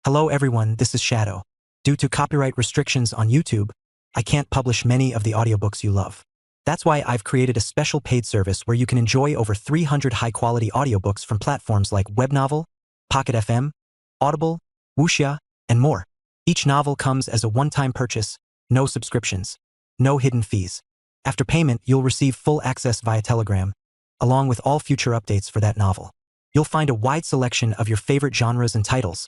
Hello everyone, this is Shadow. Due to copyright restrictions on YouTube, I can't publish many of the audiobooks you love. That's why I've created a special paid service where you can enjoy over 300 high-quality audiobooks from platforms like Webnovel, Pocket FM, Audible, Wuxia, and more. Each novel comes as a one-time purchase, no subscriptions, no hidden fees. After payment, you'll receive full access via Telegram, along with all future updates for that novel. You'll find a wide selection of your favorite genres and titles,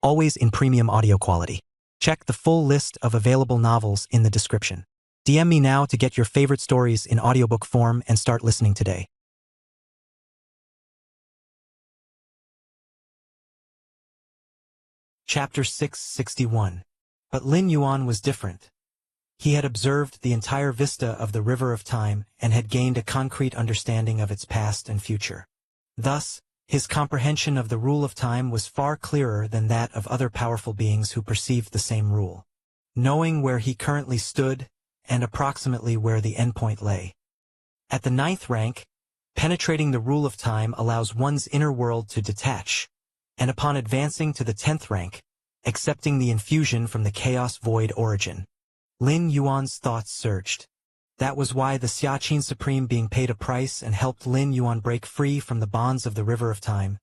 always in premium audio quality. Check the full list of available novels in the description. DM me now to get your favorite stories in audiobook form and start listening today. Chapter 661. But Lin Yuan was different. He had observed the entire vista of the River of Time and had gained a concrete understanding of its past and future. Thus, his comprehension of the rule of time was far clearer than that of other powerful beings who perceived the same rule. Knowing where he currently stood, and approximately where the endpoint lay. At the 9th rank, penetrating the rule of time allows one's inner world to detach, and upon advancing to the 10th rank, accepting the infusion from the chaos void origin. Lin Yuan's thoughts surged. That was why the Xiaqin Supreme being paid a price and helped Lin Yuan break free from the bonds of the River of Time,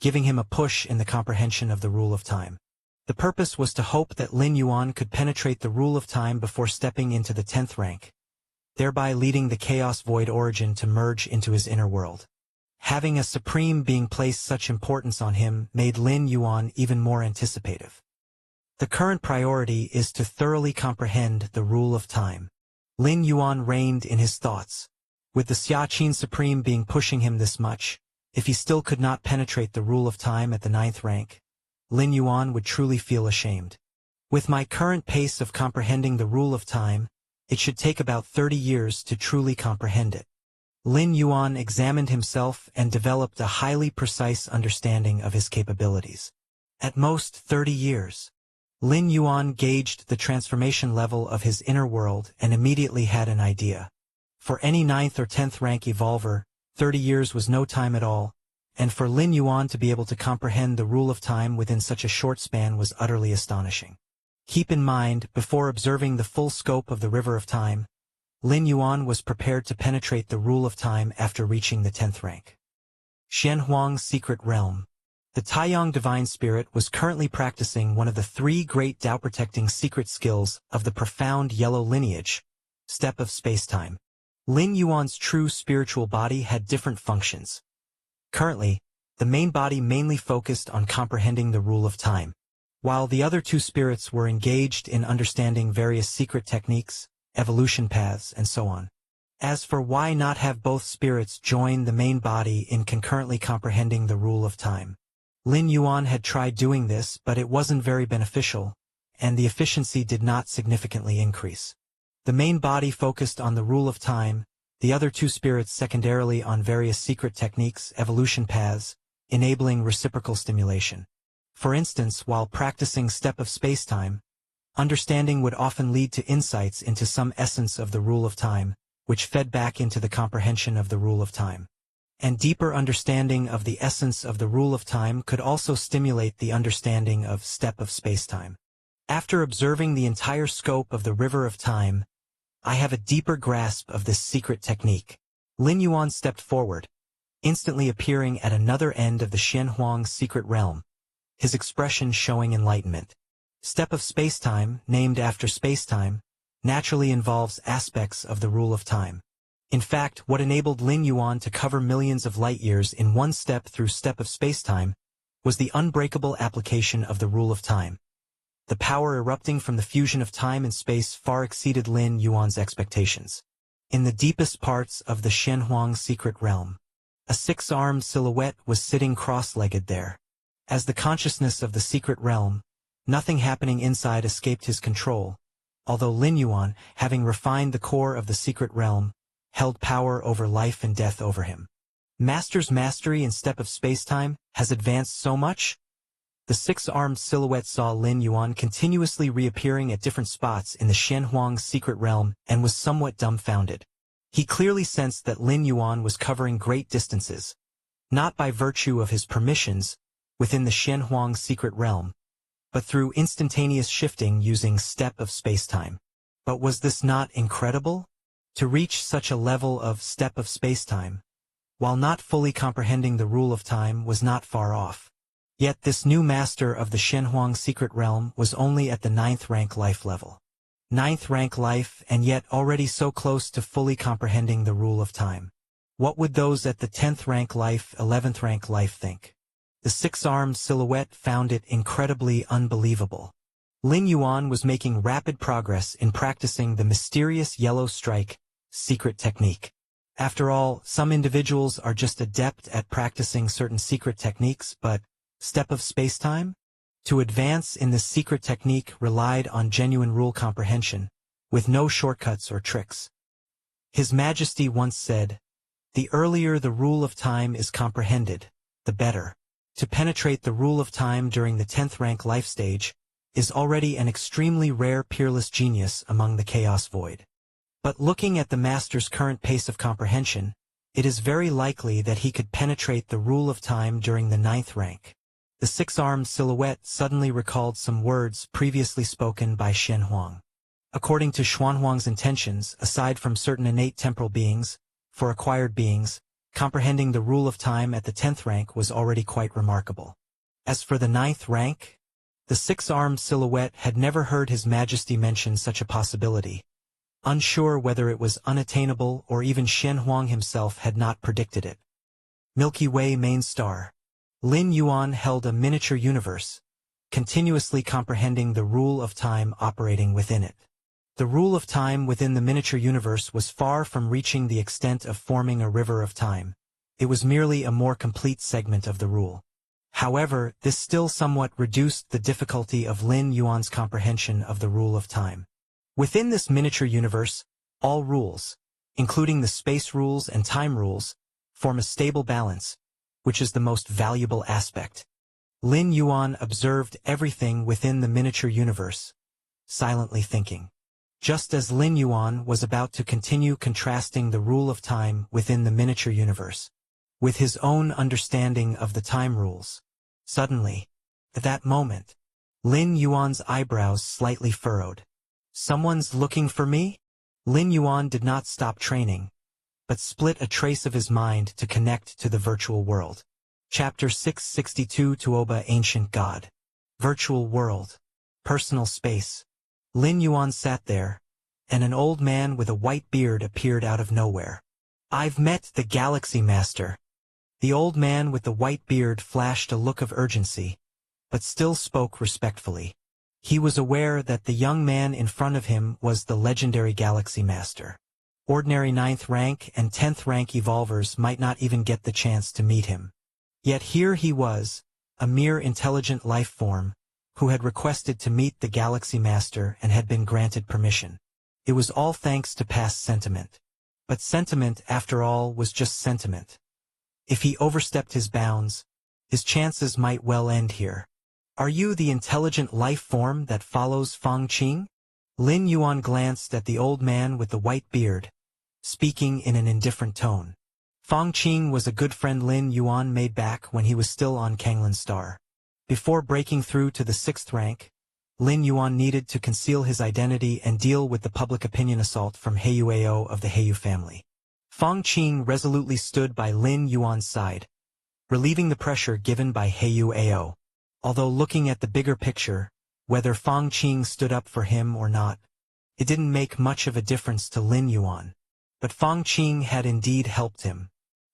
giving him a push in the comprehension of the rule of time. The purpose was to hope that Lin Yuan could penetrate the rule of time before stepping into the 10th rank, thereby leading the chaos void origin to merge into his inner world. Having a supreme being place such importance on him made Lin Yuan even more anticipative. The current priority is to thoroughly comprehend the rule of time. Lin Yuan reigned in his thoughts. With the Xiaqin Supreme being pushing him this much, if he still could not penetrate the rule of time at the 9th rank, Lin Yuan would truly feel ashamed. With my current pace of comprehending the rule of time, it should take about 30 years to truly comprehend it. Lin Yuan examined himself and developed a highly precise understanding of his capabilities. At most 30 years. Lin Yuan gauged the transformation level of his inner world and immediately had an idea. For any 9th or 10th rank evolver, 30 years was no time at all, and for Lin Yuan to be able to comprehend the rule of time within such a short span was utterly astonishing. Keep in mind, before observing the full scope of the River of Time, Lin Yuan was prepared to penetrate the rule of time after reaching the 10th rank. Xianhuang's Secret Realm. The Taiyang Divine Spirit was currently practicing one of the 3 great Tao-protecting secret skills of the profound yellow lineage, Step of Space-Time. Lin Yuan's true spiritual body had different functions. Currently, the main body mainly focused on comprehending the rule of time, while the other 2 spirits were engaged in understanding various secret techniques, evolution paths, and so on. As for why not have both spirits join the main body in concurrently comprehending the rule of time, Lin Yuan had tried doing this, but it wasn't very beneficial, and the efficiency did not significantly increase. The main body focused on the rule of time, the other 2 spirits secondarily on various secret techniques, evolution paths, enabling reciprocal stimulation. For instance, while practicing Step of Space-Time, understanding would often lead to insights into some essence of the rule of time, which fed back into the comprehension of the rule of time. And deeper understanding of the essence of the rule of time could also stimulate the understanding of Step of Space-Time. After observing the entire scope of the River of Time, I have a deeper grasp of this secret technique. Lin Yuan stepped forward, instantly appearing at another end of the Xianhuang's Secret Realm, his expression showing enlightenment. Step of Space-Time, named after space-time, naturally involves aspects of the rule of time. In fact, what enabled Lin Yuan to cover millions of light-years in one step through Step of Space-Time was the unbreakable application of the rule of time. The power erupting from the fusion of time and space far exceeded Lin Yuan's expectations. In the deepest parts of the Xianhuang's Secret Realm, a 6-armed silhouette was sitting cross-legged there. As the consciousness of the secret realm, nothing happening inside escaped his control, although Lin Yuan, having refined the core of the secret realm, held power over life and death over him. Master's mastery in Step of Space-Time has advanced so much? The 6-armed silhouette saw Lin Yuan continuously reappearing at different spots in the Xianhuang's secret realm and was somewhat dumbfounded. He clearly sensed that Lin Yuan was covering great distances, not by virtue of his permissions, within the Xianhuang's secret realm, but through instantaneous shifting using step of spacetime. But was this not incredible? To reach such a level of step of spacetime, while not fully comprehending the rule of time, was not far off. Yet this new master of the Shenhuang secret realm was only at the 9th rank life level. 9th rank life, and yet already so close to fully comprehending the rule of time. What would those at the 10th rank life, 11th rank life think? The six-armed silhouette found it incredibly unbelievable. Lin Yuan was making rapid progress in practicing the mysterious yellow strike secret technique. After all, some individuals are just adept at practicing certain secret techniques, but step of spacetime? To advance in this secret technique relied on genuine rule comprehension, with no shortcuts or tricks. His Majesty once said, "The earlier the rule of time is comprehended, the better." To penetrate the rule of time during the 10th rank life stage is already an extremely rare peerless genius among the chaos void. But looking at the master's current pace of comprehension, it is very likely that he could penetrate the rule of time during the 9th rank. The six-armed silhouette suddenly recalled some words previously spoken by Shenhuang. According to Xuanhuang's intentions, aside from certain innate temporal beings, for acquired beings, comprehending the rule of time at the 10th rank was already quite remarkable. As for the 9th rank, the six-armed silhouette had never heard His Majesty mention such a possibility, unsure whether it was unattainable or even Shenhuang himself had not predicted it. Milky Way main star. Lin Yuan held a miniature universe, continuously comprehending the rule of time operating within it. The rule of time within the miniature universe was far from reaching the extent of forming a river of time. It was merely a more complete segment of the rule. However, this still somewhat reduced the difficulty of Lin Yuan's comprehension of the rule of time. Within this miniature universe, all rules, including the space rules and time rules, form a stable balance, which is the most valuable aspect. Lin Yuan observed everything within the miniature universe, silently thinking. Just as Lin Yuan was about to continue contrasting the rule of time within the miniature universe with his own understanding of the time rules, suddenly, at that moment, Lin Yuan's eyebrows slightly furrowed. "Someone's looking for me?" Lin Yuan did not stop training, but split a trace of his mind to connect to the virtual world. Chapter 662 Tuoba Ancient God. Virtual World. Personal Space. Lin Yuan sat there, and an old man with a white beard appeared out of nowhere. "I've met the Galaxy Master." The old man with the white beard flashed a look of urgency, but still spoke respectfully. He was aware that the young man in front of him was the legendary Galaxy Master. Ordinary 9th rank and 10th rank evolvers might not even get the chance to meet him. Yet here he was, a mere intelligent life form, who had requested to meet the Galaxy Master and had been granted permission. It was all thanks to past sentiment. But sentiment, after all, was just sentiment. If he overstepped his bounds, his chances might well end here. "Are you the intelligent life form that follows Fang Qing?" Lin Yuan glanced at the old man with the white beard, speaking in an indifferent tone. Fang Qing was a good friend Lin Yuan made back when he was still on Kanglan Star. Before breaking through to the 6th rank, Lin Yuan needed to conceal his identity and deal with the public opinion assault from Heyu Ao of the Heyu family. Fang Qing resolutely stood by Lin Yuan's side, relieving the pressure given by Heyu Ao. Although looking at the bigger picture, whether Fang Qing stood up for him or not, it didn't make much of a difference to Lin Yuan. But Fang Qing had indeed helped him.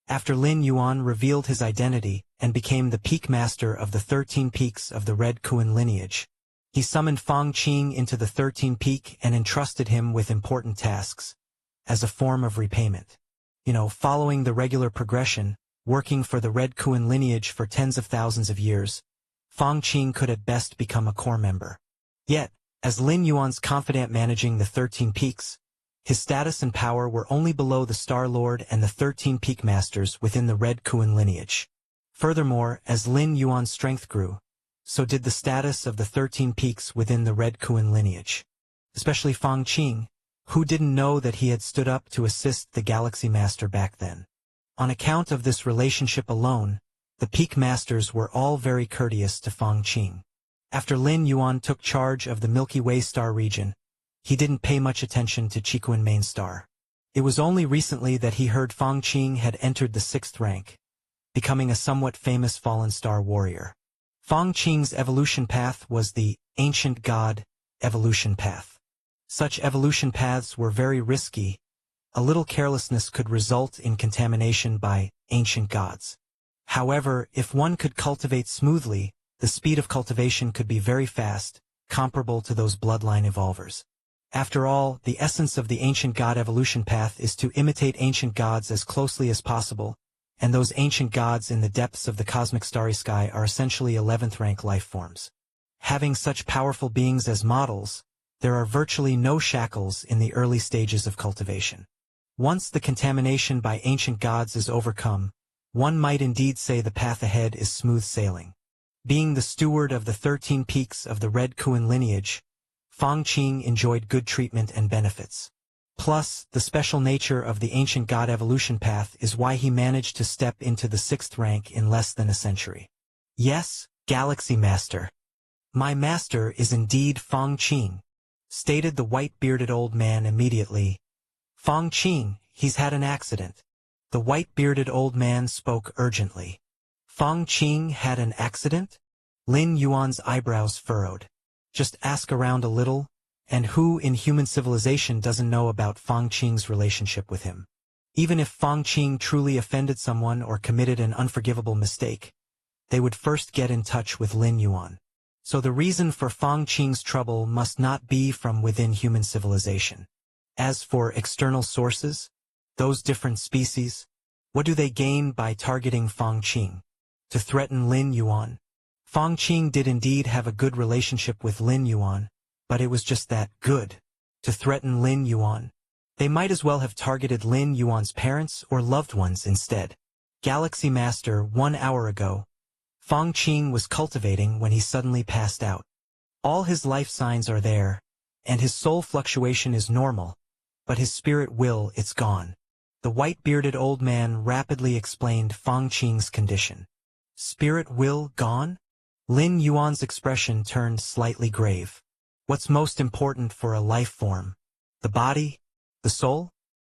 After Lin Yuan revealed his identity and became the peak master of the 13 peaks of the Red Kuan lineage, he summoned Fang Qing into the 13th peak and entrusted him with important tasks, as a form of repayment. Following the regular progression, working for the Red Kuan lineage for tens of thousands of years, Fang Qing could at best become a core member. Yet, as Lin Yuan's confidant managing the 13 peaks, his status and power were only below the Star Lord and the 13 Peak Masters within the Red Kuan lineage. Furthermore, as Lin Yuan's strength grew, so did the status of the 13 peaks within the Red Kuan lineage. Especially Fang Qing, who didn't know that he had stood up to assist the Galaxy Master back then. On account of this relationship alone, the Peak Masters were all very courteous to Fang Qing. After Lin Yuan took charge of the Milky Way star region, he didn't pay much attention to Chiquan main star. It was only recently that he heard Fang Qing had entered the 6th rank, becoming a somewhat famous fallen star warrior. Fang Qing's evolution path was the ancient god evolution path. Such evolution paths were very risky. A little carelessness could result in contamination by ancient gods. However, if one could cultivate smoothly, the speed of cultivation could be very fast, comparable to those bloodline evolvers. After all, the essence of the ancient god evolution path is to imitate ancient gods as closely as possible, and those ancient gods in the depths of the cosmic starry sky are essentially 11th rank life forms. Having such powerful beings as models, there are virtually no shackles in the early stages of cultivation. Once the contamination by ancient gods is overcome, one might indeed say the path ahead is smooth sailing. Being the steward of the 13 peaks of the Red Kuan lineage, Fang Qing enjoyed good treatment and benefits. Plus, the special nature of the ancient god evolution path is why he managed to step into the 6th rank in less than a century. Yes, Galaxy Master. My master is indeed Fang Qing, stated the white-bearded old man immediately. Fang Qing, he's had an accident. The white-bearded old man spoke urgently. Fang Qing had an accident? Lin Yuan's eyebrows furrowed. Just ask around a little, and who in human civilization doesn't know about Fang Qing's relationship with him? Even if Fang Qing truly offended someone or committed an unforgivable mistake, they would first get in touch with Lin Yuan. So the reason for Fang Qing's trouble must not be from within human civilization. As for external sources, those different species, what do they gain by targeting Fang Qing? To threaten Lin Yuan? Fang Qing did indeed have a good relationship with Lin Yuan, but it was just that good. To threaten Lin Yuan? They might as well have targeted Lin Yuan's parents or loved ones instead. Galaxy Master, 1 hour ago, Fang Qing was cultivating when he suddenly passed out. All his life signs are there, and his soul fluctuation is normal, but his spirit will, it's gone. The white-bearded old man rapidly explained Fang Qing's condition. Spirit will gone? Lin Yuan's expression turned slightly grave. What's most important for a life form? The body? The soul?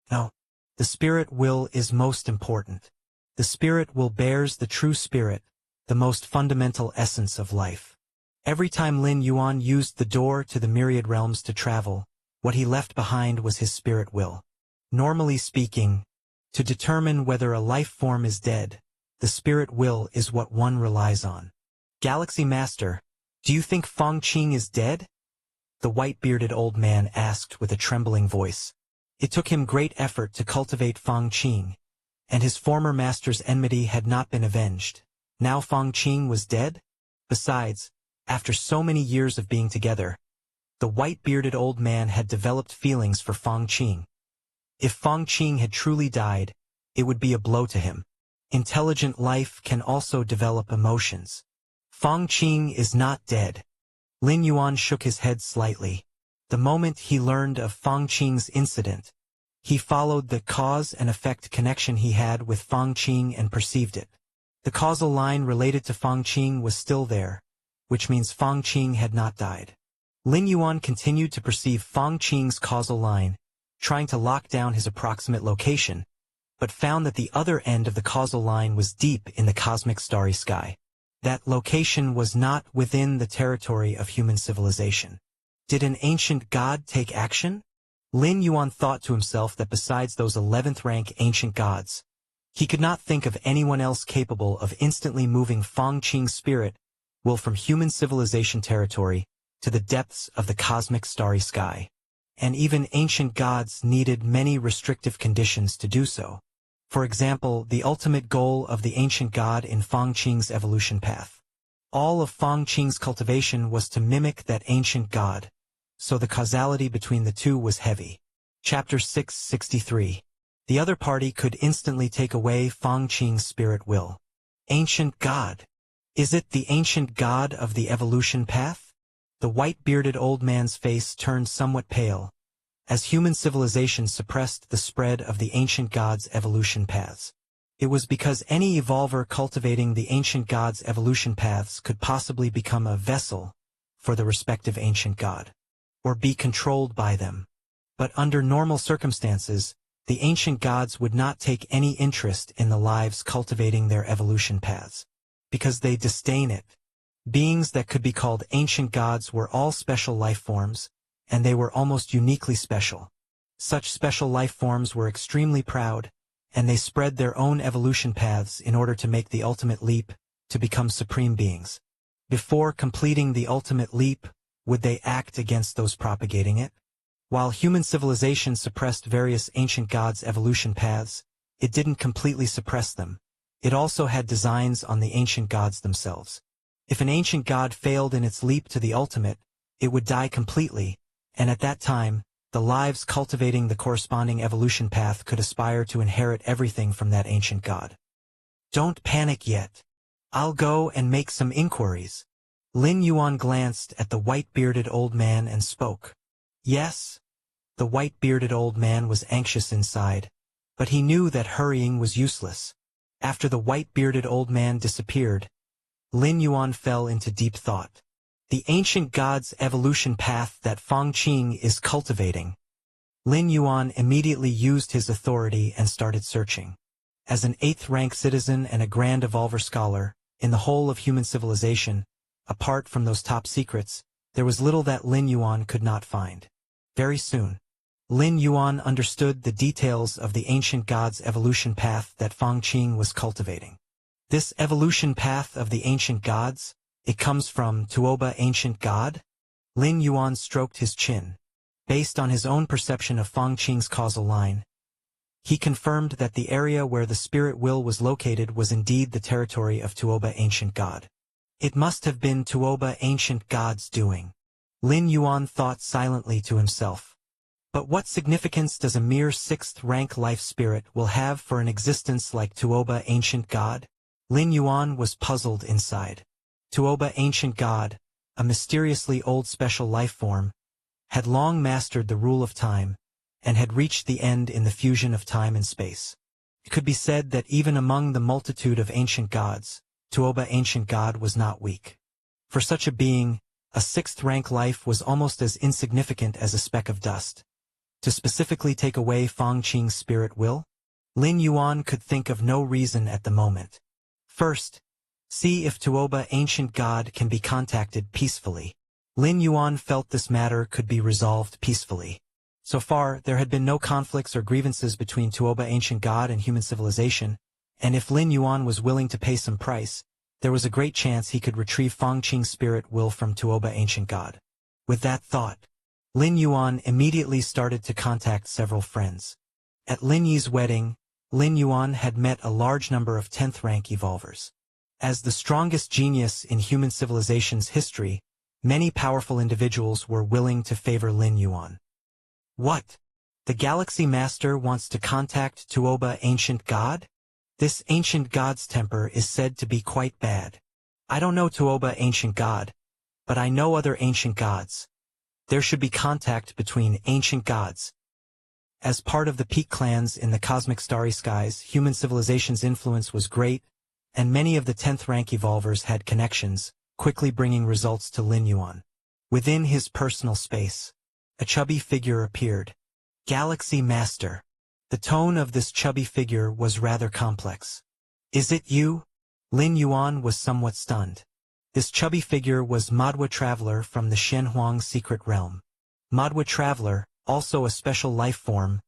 No. The spirit will is most important. The spirit will bears the true spirit, the most fundamental essence of life. Every time Lin Yuan used the door to the myriad realms to travel, what he left behind was his spirit will. Normally speaking, to determine whether a life form is dead, the spirit will is what one relies on. Galaxy Master, do you think Fang Qing is dead? The white-bearded old man asked with a trembling voice. It took him great effort to cultivate Fang Qing, and his former master's enmity had not been avenged. Now Fang Qing was dead? Besides, after so many years of being together, the white-bearded old man had developed feelings for Fang Qing. If Fang Qing had truly died, it would be a blow to him. Intelligent life can also develop emotions. Fang Qing is not dead. Lin Yuan shook his head slightly. The moment he learned of Fang Qing's incident, he followed the cause and effect connection he had with Fang Qing and perceived it. The causal line related to Fang Qing was still there, which means Fang Qing had not died. Lin Yuan continued to perceive Fang Qing's causal line, trying to lock down his approximate location, but found that the other end of the causal line was deep in the cosmic starry sky. That location was not within the territory of human civilization. Did an ancient god take action? Lin Yuan thought to himself that besides those 11th rank ancient gods, he could not think of anyone else capable of instantly moving Fang Qing's spirit will from human civilization territory to the depths of the cosmic starry sky. And even ancient gods needed many restrictive conditions to do so. For example, the ultimate goal of the ancient god in Fang Qing's evolution path. All of Fang Qing's cultivation was to mimic that ancient god, so the causality between the two was heavy. Chapter 663. The other party could instantly take away Fang Qing's spirit will. Ancient god. Is it the ancient god of the evolution path? The white-bearded old man's face turned somewhat pale, as human civilization suppressed the spread of the ancient gods' evolution paths. It was because any evolver cultivating the ancient gods' evolution paths could possibly become a vessel for the respective ancient god, or be controlled by them. But under normal circumstances, the ancient gods would not take any interest in the lives cultivating their evolution paths, because they disdain it. Beings that could be called ancient gods were all special life forms, and they were almost uniquely special. Such special life forms were extremely proud, and they spread their own evolution paths in order to make the ultimate leap, to become supreme beings. Before completing the ultimate leap, would they act against those propagating it? While human civilization suppressed various ancient gods' evolution paths, it didn't completely suppress them. It also had designs on the ancient gods themselves. If an ancient god failed in its leap to the ultimate, it would die completely, and at that time, the lives cultivating the corresponding evolution path could aspire to inherit everything from that ancient god. Don't panic yet. I'll go and make some inquiries. Lin Yuan glanced at the white-bearded old man and spoke. Yes? The white-bearded old man was anxious inside, but he knew that hurrying was useless. After the white-bearded old man disappeared, Lin Yuan fell into deep thought. The ancient god's evolution path that Feng Qing is cultivating. Lin Yuan immediately used his authority and started searching. As an 8th-rank citizen and a Grand Evolver scholar, in the whole of human civilization, apart from those top secrets, there was little that Lin Yuan could not find. Very soon, Lin Yuan understood the details of the ancient god's evolution path that Feng Qing was cultivating. This evolution path of the ancient gods, it comes from Tuoba ancient god? Lin Yuan stroked his chin. Based on his own perception of Feng Qing's causal line, he confirmed that the area where the spirit will was located was indeed the territory of Tuoba ancient god. It must have been Tuoba ancient god's doing. Lin Yuan thought silently to himself. But what significance does a mere 6th-rank life spirit will have for an existence like Tuoba ancient god? Lin Yuan was puzzled inside. Tuoba ancient god, a mysteriously old special life form, had long mastered the rule of time, and had reached the end in the fusion of time and space. It could be said that even among the multitude of ancient gods, Tuoba ancient god was not weak. For such a being, a 6th-rank life was almost as insignificant as a speck of dust. To specifically take away Feng Qing's spirit will? Lin Yuan could think of no reason at the moment. First, see if Tuoba ancient god can be contacted peacefully. Lin Yuan felt this matter could be resolved peacefully. So far, there had been no conflicts or grievances between Tuoba ancient god and human civilization, and if Lin Yuan was willing to pay some price, there was a great chance he could retrieve Feng Qing's spirit will from Tuoba ancient god. With that thought, Lin Yuan immediately started to contact several friends. At Lin Yi's wedding, Lin Yuan had met a large number of 10th-rank evolvers. As the strongest genius in human civilization's history, many powerful individuals were willing to favor Lin Yuan. What? The Galaxy Master wants to contact Tuoba ancient god? This ancient god's temper is said to be quite bad. I don't know Tuoba ancient god, but I know other ancient gods. There should be contact between ancient gods. As part of the peak clans in the cosmic starry skies, human civilization's influence was great, and many of the 10th-rank evolvers had connections, quickly bringing results to Lin Yuan. Within his personal space, a chubby figure appeared. Galaxy Master. The tone of this chubby figure was rather complex. Is it you? Lin Yuan was somewhat stunned. This chubby figure was Madwa Traveler from the Shenhuang secret realm. Madwa Traveler, also a special life form,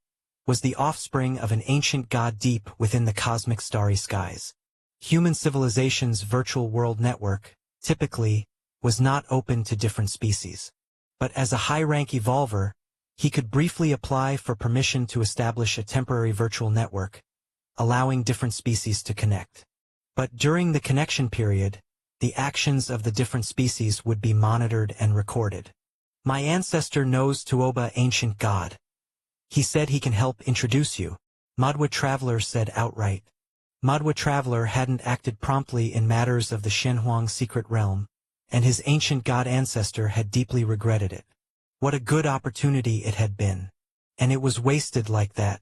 was the offspring of an ancient god deep within the cosmic starry skies. Human civilization's virtual world network, typically, was not open to different species. But as a high-rank evolver, he could briefly apply for permission to establish a temporary virtual network, allowing different species to connect. But during the connection period, the actions of the different species would be monitored and recorded. My ancestor knows Tuoba ancient god. He said he can help introduce you, Madwa Traveler said outright. Madwa Traveler hadn't acted promptly in matters of the Shenhuang secret realm, and his ancient god ancestor had deeply regretted it. What a good opportunity it had been. And it was wasted like that.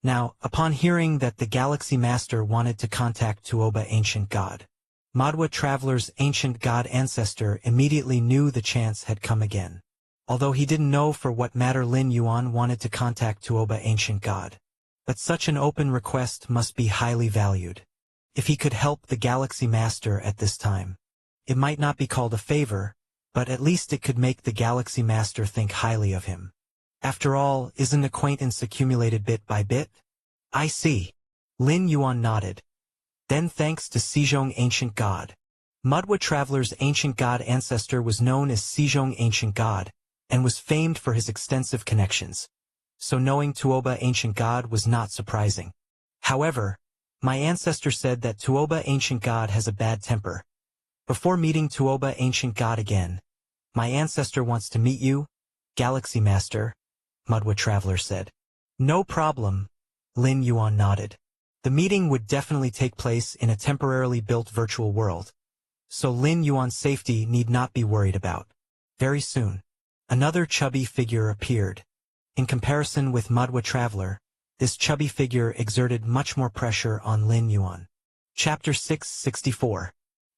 Now, upon hearing that the Galaxy Master wanted to contact Tuoba ancient god, Madhwa Traveler's ancient god ancestor immediately knew the chance had come again. Although he didn't know for what matter Lin Yuan wanted to contact Tuoba ancient god. But such an open request must be highly valued. If he could help the Galaxy Master at this time, it might not be called a favor, but at least it could make the Galaxy Master think highly of him. After all, isn't acquaintance accumulated bit by bit? I see. Lin Yuan nodded. Then thanks to Sejong Ancient God. Madhwa Traveler's ancient god ancestor was known as Sejong Ancient God, and was famed for his extensive connections. So knowing Tuoba Ancient God was not surprising. However, my ancestor said that Tuoba Ancient God has a bad temper. Before meeting Tuoba Ancient God again, my ancestor wants to meet you, Galaxy Master, Madhwa Traveler said. No problem, Lin Yuan nodded. The meeting would definitely take place in a temporarily built virtual world, so Lin Yuan's safety need not be worried about. Very soon, another chubby figure appeared. In comparison with Madhwa Traveler, this chubby figure exerted much more pressure on Lin Yuan. Chapter 664.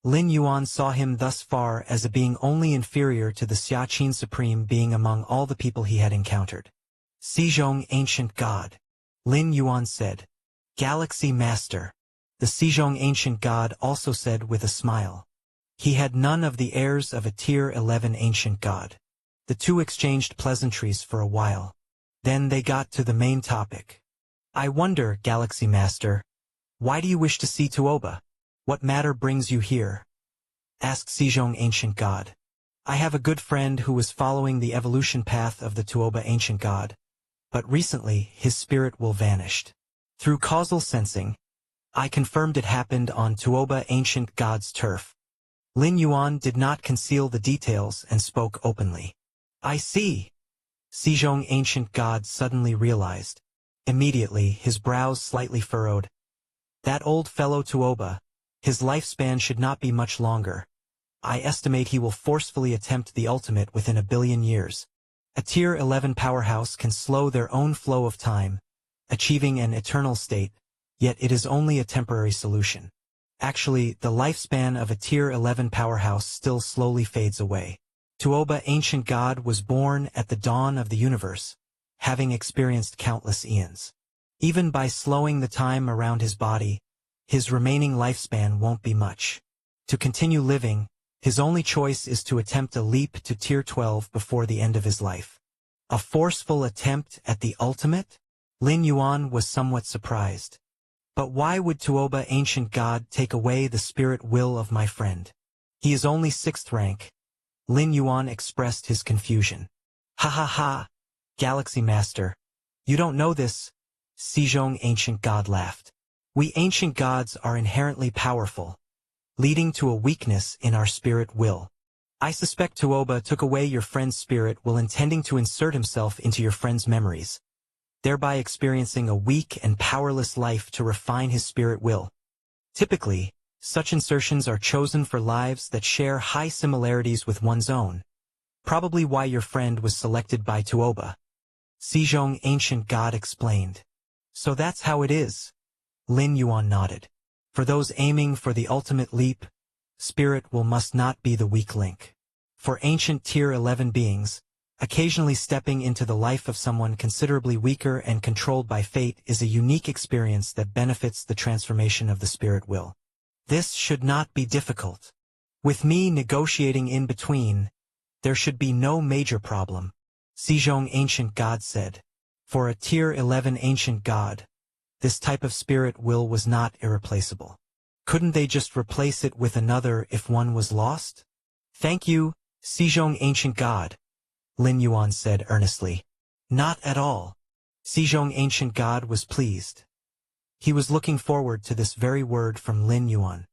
Lin Yuan saw him thus far as a being only inferior to the Xiaqin Supreme being among all the people he had encountered. Sejong Ancient God. Lin Yuan said. Galaxy Master. The Sejong Ancient God also said with a smile. He had none of the airs of a Tier 11 Ancient God. The two exchanged pleasantries for a while. Then they got to the main topic. I wonder, Galaxy Master, why do you wish to see Tuoba? What matter brings you here? Asked Sejong Ancient God. I have a good friend who was following the evolution path of the Tuoba Ancient God, but recently his spirit will vanished. Through causal sensing, I confirmed it happened on Tuoba Ancient God's turf. Lin Yuan did not conceal the details and spoke openly. I see. Sejong Ancient God suddenly realized. Immediately, his brows slightly furrowed. That old fellow Tuoba, his lifespan should not be much longer. I estimate he will forcefully attempt the ultimate within 1 billion years. A Tier 11 powerhouse can slow their own flow of time, achieving an eternal state, yet it is only a temporary solution. Actually, the lifespan of a Tier 11 powerhouse still slowly fades away. Tuoba Ancient God was born at the dawn of the universe, having experienced countless eons. Even by slowing the time around his body, his remaining lifespan won't be much. To continue living, his only choice is to attempt a leap to Tier 12 before the end of his life. A forceful attempt at the ultimate? Lin Yuan was somewhat surprised. But why would Tuoba Ancient God take away the spirit will of my friend? He is only 6th rank. Lin Yuan expressed his confusion. Ha ha ha, Galaxy Master. You don't know this, Sejong Ancient God laughed. We ancient gods are inherently powerful, leading to a weakness in our spirit will. I suspect Tuoba took away your friend's spirit while intending to insert himself into your friend's memories, thereby experiencing a weak and powerless life to refine his spirit will. Typically, such insertions are chosen for lives that share high similarities with one's own, probably why your friend was selected by Tuoba. Sejong Ancient God explained. So that's how it is. Lin Yuan nodded. For those aiming for the ultimate leap, spirit will must not be the weak link. For ancient Tier 11 beings, occasionally stepping into the life of someone considerably weaker and controlled by fate is a unique experience that benefits the transformation of the spirit will. This should not be difficult. With me negotiating in between, there should be no major problem, Sejong Ancient God said. For a Tier 11 Ancient God, this type of spirit will was not irreplaceable. Couldn't they just replace it with another if one was lost? Thank you, Sejong Ancient God, Lin Yuan said earnestly. Not at all. Sejong Ancient God was pleased. He was looking forward to this very word from Lin Yuan.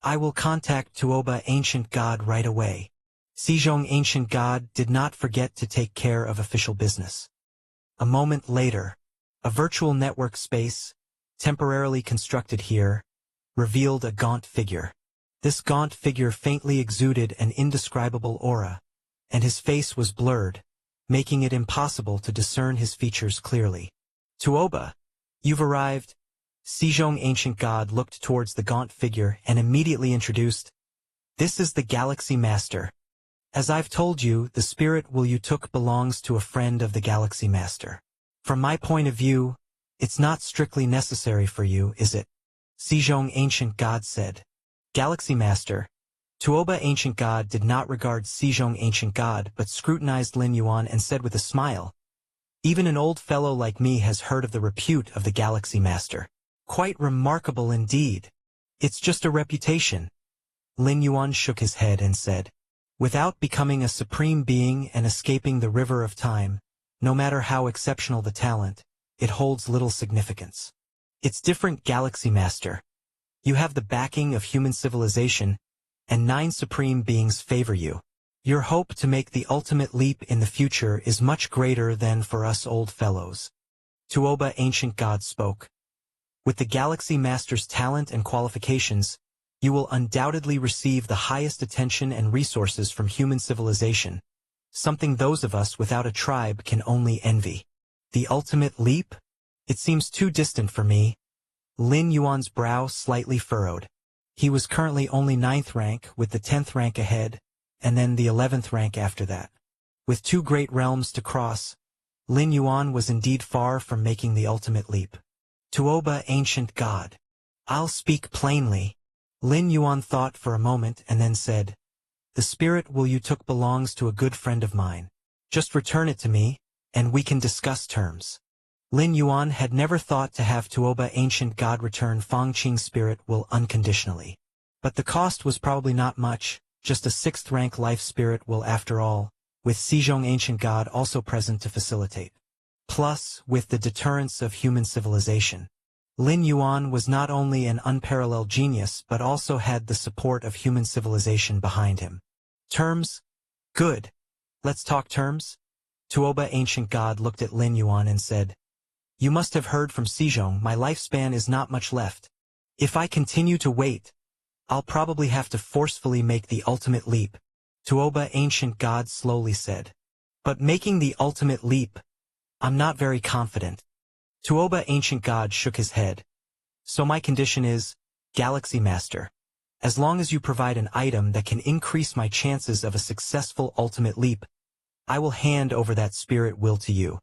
I will contact Tuoba Ancient God right away. Sejong Ancient God did not forget to take care of official business. A moment later, a virtual network space, temporarily constructed here, revealed a gaunt figure. This gaunt figure faintly exuded an indescribable aura, and his face was blurred, making it impossible to discern his features clearly. Tuoba, you've arrived, Sejong Ancient God looked towards the gaunt figure and immediately introduced, "This is the Galaxy Master. As I've told you, the spirit will you took belongs to a friend of the Galaxy Master. From my point of view, it's not strictly necessary for you, is it?" Sejong Ancient God said. Galaxy Master. Tuoba Ancient God did not regard Sejong Ancient God but scrutinized Lin Yuan and said with a smile, "Even an old fellow like me has heard of the repute of the Galaxy Master. Quite remarkable indeed. It's just a reputation." Lin Yuan shook his head and said, "Without becoming a supreme being and escaping the river of time, no matter how exceptional the talent, it holds little significance. It's different, Galaxy Master. You have the backing of human civilization, and 9 supreme beings favor you. Your hope to make the ultimate leap in the future is much greater than for us old fellows." Tuoba Ancient God spoke. "With the Galaxy Master's talent and qualifications, you will undoubtedly receive the highest attention and resources from human civilization, something those of us without a tribe can only envy. The ultimate leap? It seems too distant for me." Lin Yuan's brow slightly furrowed. He was currently only 9th rank, with the 10th rank ahead, and then the 11th rank after that. With 2 great realms to cross, Lin Yuan was indeed far from making the ultimate leap. Tuoba Ancient God. "I'll speak plainly." Lin Yuan thought for a moment and then said, "The spirit will you took belongs to a good friend of mine. Just return it to me, and we can discuss terms." Lin Yuan had never thought to have Tuoba Ancient God return Fang Qing's spirit will unconditionally. But the cost was probably not much, just a 6th rank life spirit will after all, with Sejong Ancient God also present to facilitate. Plus, with the deterrence of human civilization. Lin Yuan was not only an unparalleled genius but also had the support of human civilization behind him. Terms? Good. Let's talk terms? Tuoba Ancient God looked at Lin Yuan and said, "You must have heard from Sejong, my lifespan is not much left. If I continue to wait, I'll probably have to forcefully make the ultimate leap," Tuoba Ancient God slowly said. "But making the ultimate leap, I'm not very confident." Tuoba Ancient God shook his head. "So my condition is, Galaxy Master, as long as you provide an item that can increase my chances of a successful ultimate leap, I will hand over that spirit will to you."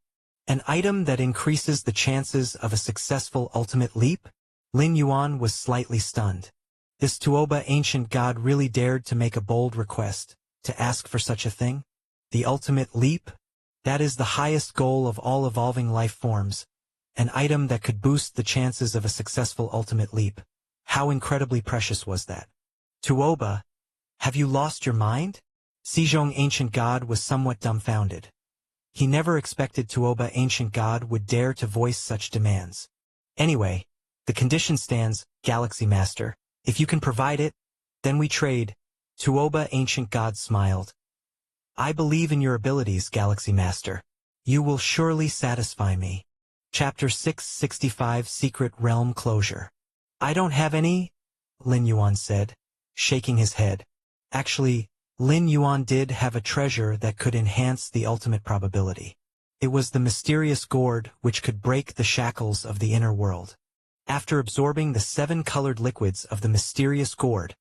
"An item that increases the chances of a successful ultimate leap?" Lin Yuan was slightly stunned. This Tuoba Ancient God really dared to make a bold request, to ask for such a thing? The ultimate leap? That is the highest goal of all evolving life forms, an item that could boost the chances of a successful ultimate leap. How incredibly precious was that? "Tuoba, have you lost your mind?" Sejong Ancient God was somewhat dumbfounded. He never expected Tuoba Ancient God would dare to voice such demands. "Anyway, the condition stands, Galaxy Master. If you can provide it, then we trade." Tuoba Ancient God smiled. "I believe in your abilities, Galaxy Master. You will surely satisfy me." Chapter 665 Secret Realm Closure. "I don't have any," Lin Yuan said, shaking his head. Actually, Lin Yuan did have a treasure that could enhance the ultimate probability. It was the mysterious gourd which could break the shackles of the inner world. After absorbing the 7 colored liquids of the mysterious gourd,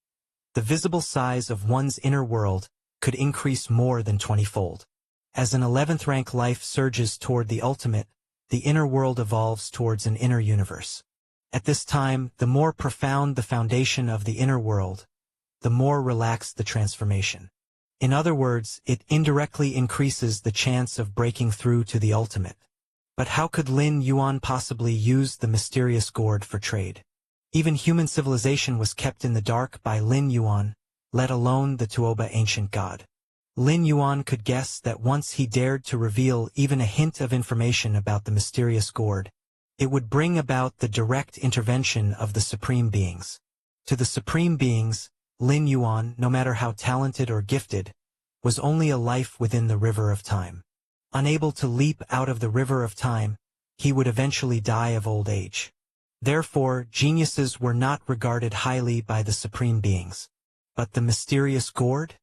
the visible size of one's inner world could increase more than 20-fold. As an 11th rank life surges toward the ultimate, the inner world evolves towards an inner universe. At this time, the more profound the foundation of the inner world, the more relaxed the transformation. In other words, it indirectly increases the chance of breaking through to the ultimate. But how could Lin Yuan possibly use the mysterious gourd for trade? Even human civilization was kept in the dark by Lin Yuan, let alone the Tuoba Ancient God. Lin Yuan could guess that once he dared to reveal even a hint of information about the mysterious gourd, it would bring about the direct intervention of the Supreme Beings. To the Supreme Beings, Lin Yuan, no matter how talented or gifted, was only a life within the river of time. Unable to leap out of the river of time, he would eventually die of old age. Therefore, geniuses were not regarded highly by the Supreme Beings. But the mysterious gourd?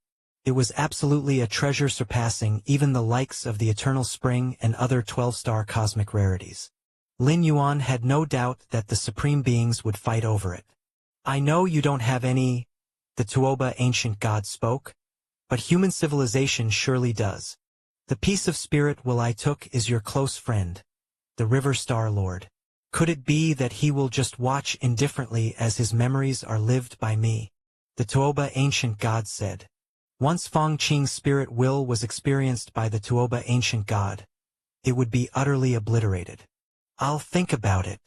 It was absolutely a treasure surpassing even the likes of the Eternal Spring and other 12-star cosmic rarities. Lin Yuan had no doubt that the supreme beings would fight over it. I know you don't have any, the Tuoba ancient god spoke, but human civilization surely does. The piece of spirit will I took is your close friend, the River Star Lord. Could it be that he will just watch indifferently as his memories are lived by me? The Tuoba ancient god said. Once Fong Qing's spirit will was experienced by the Tuoba ancient god, it would be utterly obliterated. I'll think about it.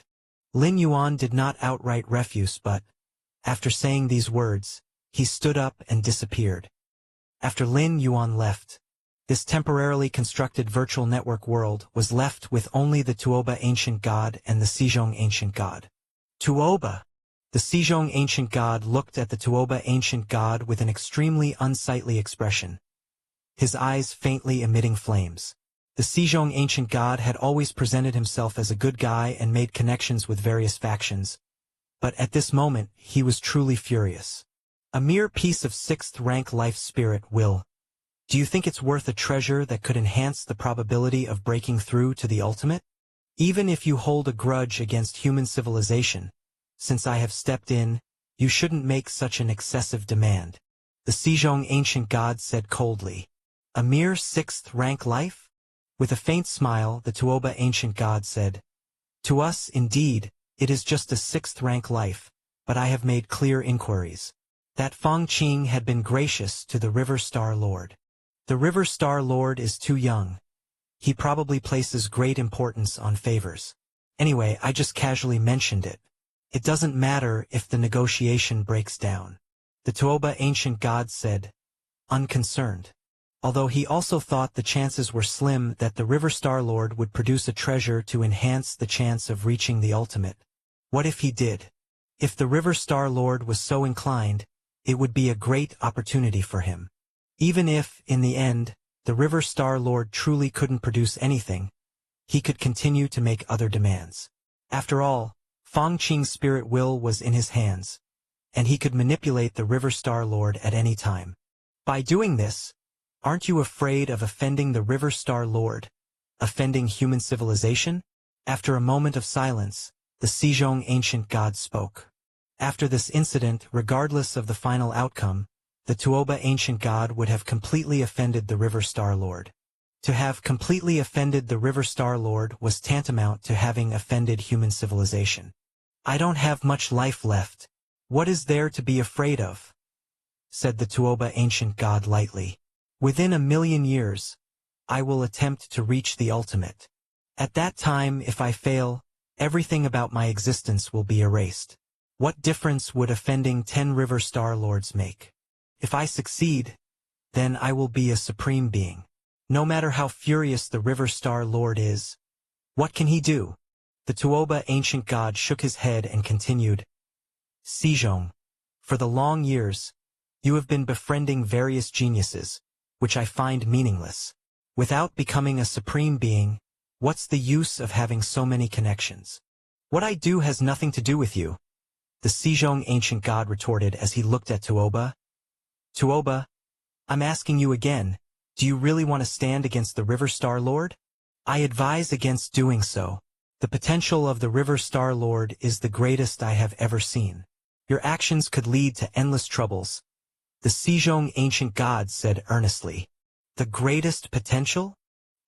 Lin Yuan did not outright refuse, but, after saying these words, he stood up and disappeared. After Lin Yuan left, this temporarily constructed virtual network world was left with only the Tuoba ancient god and the Sejong ancient god. Tuoba! The Sejong ancient god looked at the Tuoba ancient god with an extremely unsightly expression, his eyes faintly emitting flames. The Sejong ancient god had always presented himself as a good guy and made connections with various factions, but at this moment he was truly furious. A mere piece of 6th rank life spirit will. Do you think it's worth a treasure that could enhance the probability of breaking through to the ultimate? Even if you hold a grudge against human civilization, since I have stepped in, you shouldn't make such an excessive demand. The Sejong ancient god said coldly. A mere 6th rank life? With a faint smile, the Tuoba ancient god said, to us, indeed, it is just a 6th rank life, but I have made clear inquiries. That Fong Qing had been gracious to the River Star Lord. The River Star Lord is too young. He probably places great importance on favors. Anyway, I just casually mentioned it. It doesn't matter if the negotiation breaks down. The Tuoba ancient god said, unconcerned. Although he also thought the chances were slim that the River Star Lord would produce a treasure to enhance the chance of reaching the ultimate. What if he did? If the River Star Lord was so inclined, it would be a great opportunity for him. Even if, in the end, the River Star Lord truly couldn't produce anything, he could continue to make other demands. After all, Fong Qing's spirit will was in his hands, and he could manipulate the River Star Lord at any time. By doing this, aren't you afraid of offending the River Star Lord, offending human civilization? After a moment of silence, the Sejong ancient god spoke. After this incident, regardless of the final outcome, the Tuoba ancient god would have completely offended the River Star Lord. To have completely offended the River Star Lord was tantamount to having offended human civilization. I don't have much life left. What is there to be afraid of? Said the Tuoba ancient god lightly. Within 1,000,000 years, I will attempt to reach the ultimate. At that time, if I fail, everything about my existence will be erased. What difference would offending 10 River Star Lords make? If I succeed, then I will be a supreme being. No matter how furious the River Star Lord is, what can he do? The Tuoba ancient god shook his head and continued. Sejong, for the long years, you have been befriending various geniuses, which I find meaningless. Without becoming a supreme being, what's the use of having so many connections? What I do has nothing to do with you, the Sejong ancient god retorted as he looked at Tuoba. Tuoba, I'm asking you again, do you really want to stand against the River Star Lord? I advise against doing so. The potential of the River Star Lord is the greatest I have ever seen. Your actions could lead to endless troubles. The Sejong ancient god said earnestly. The greatest potential?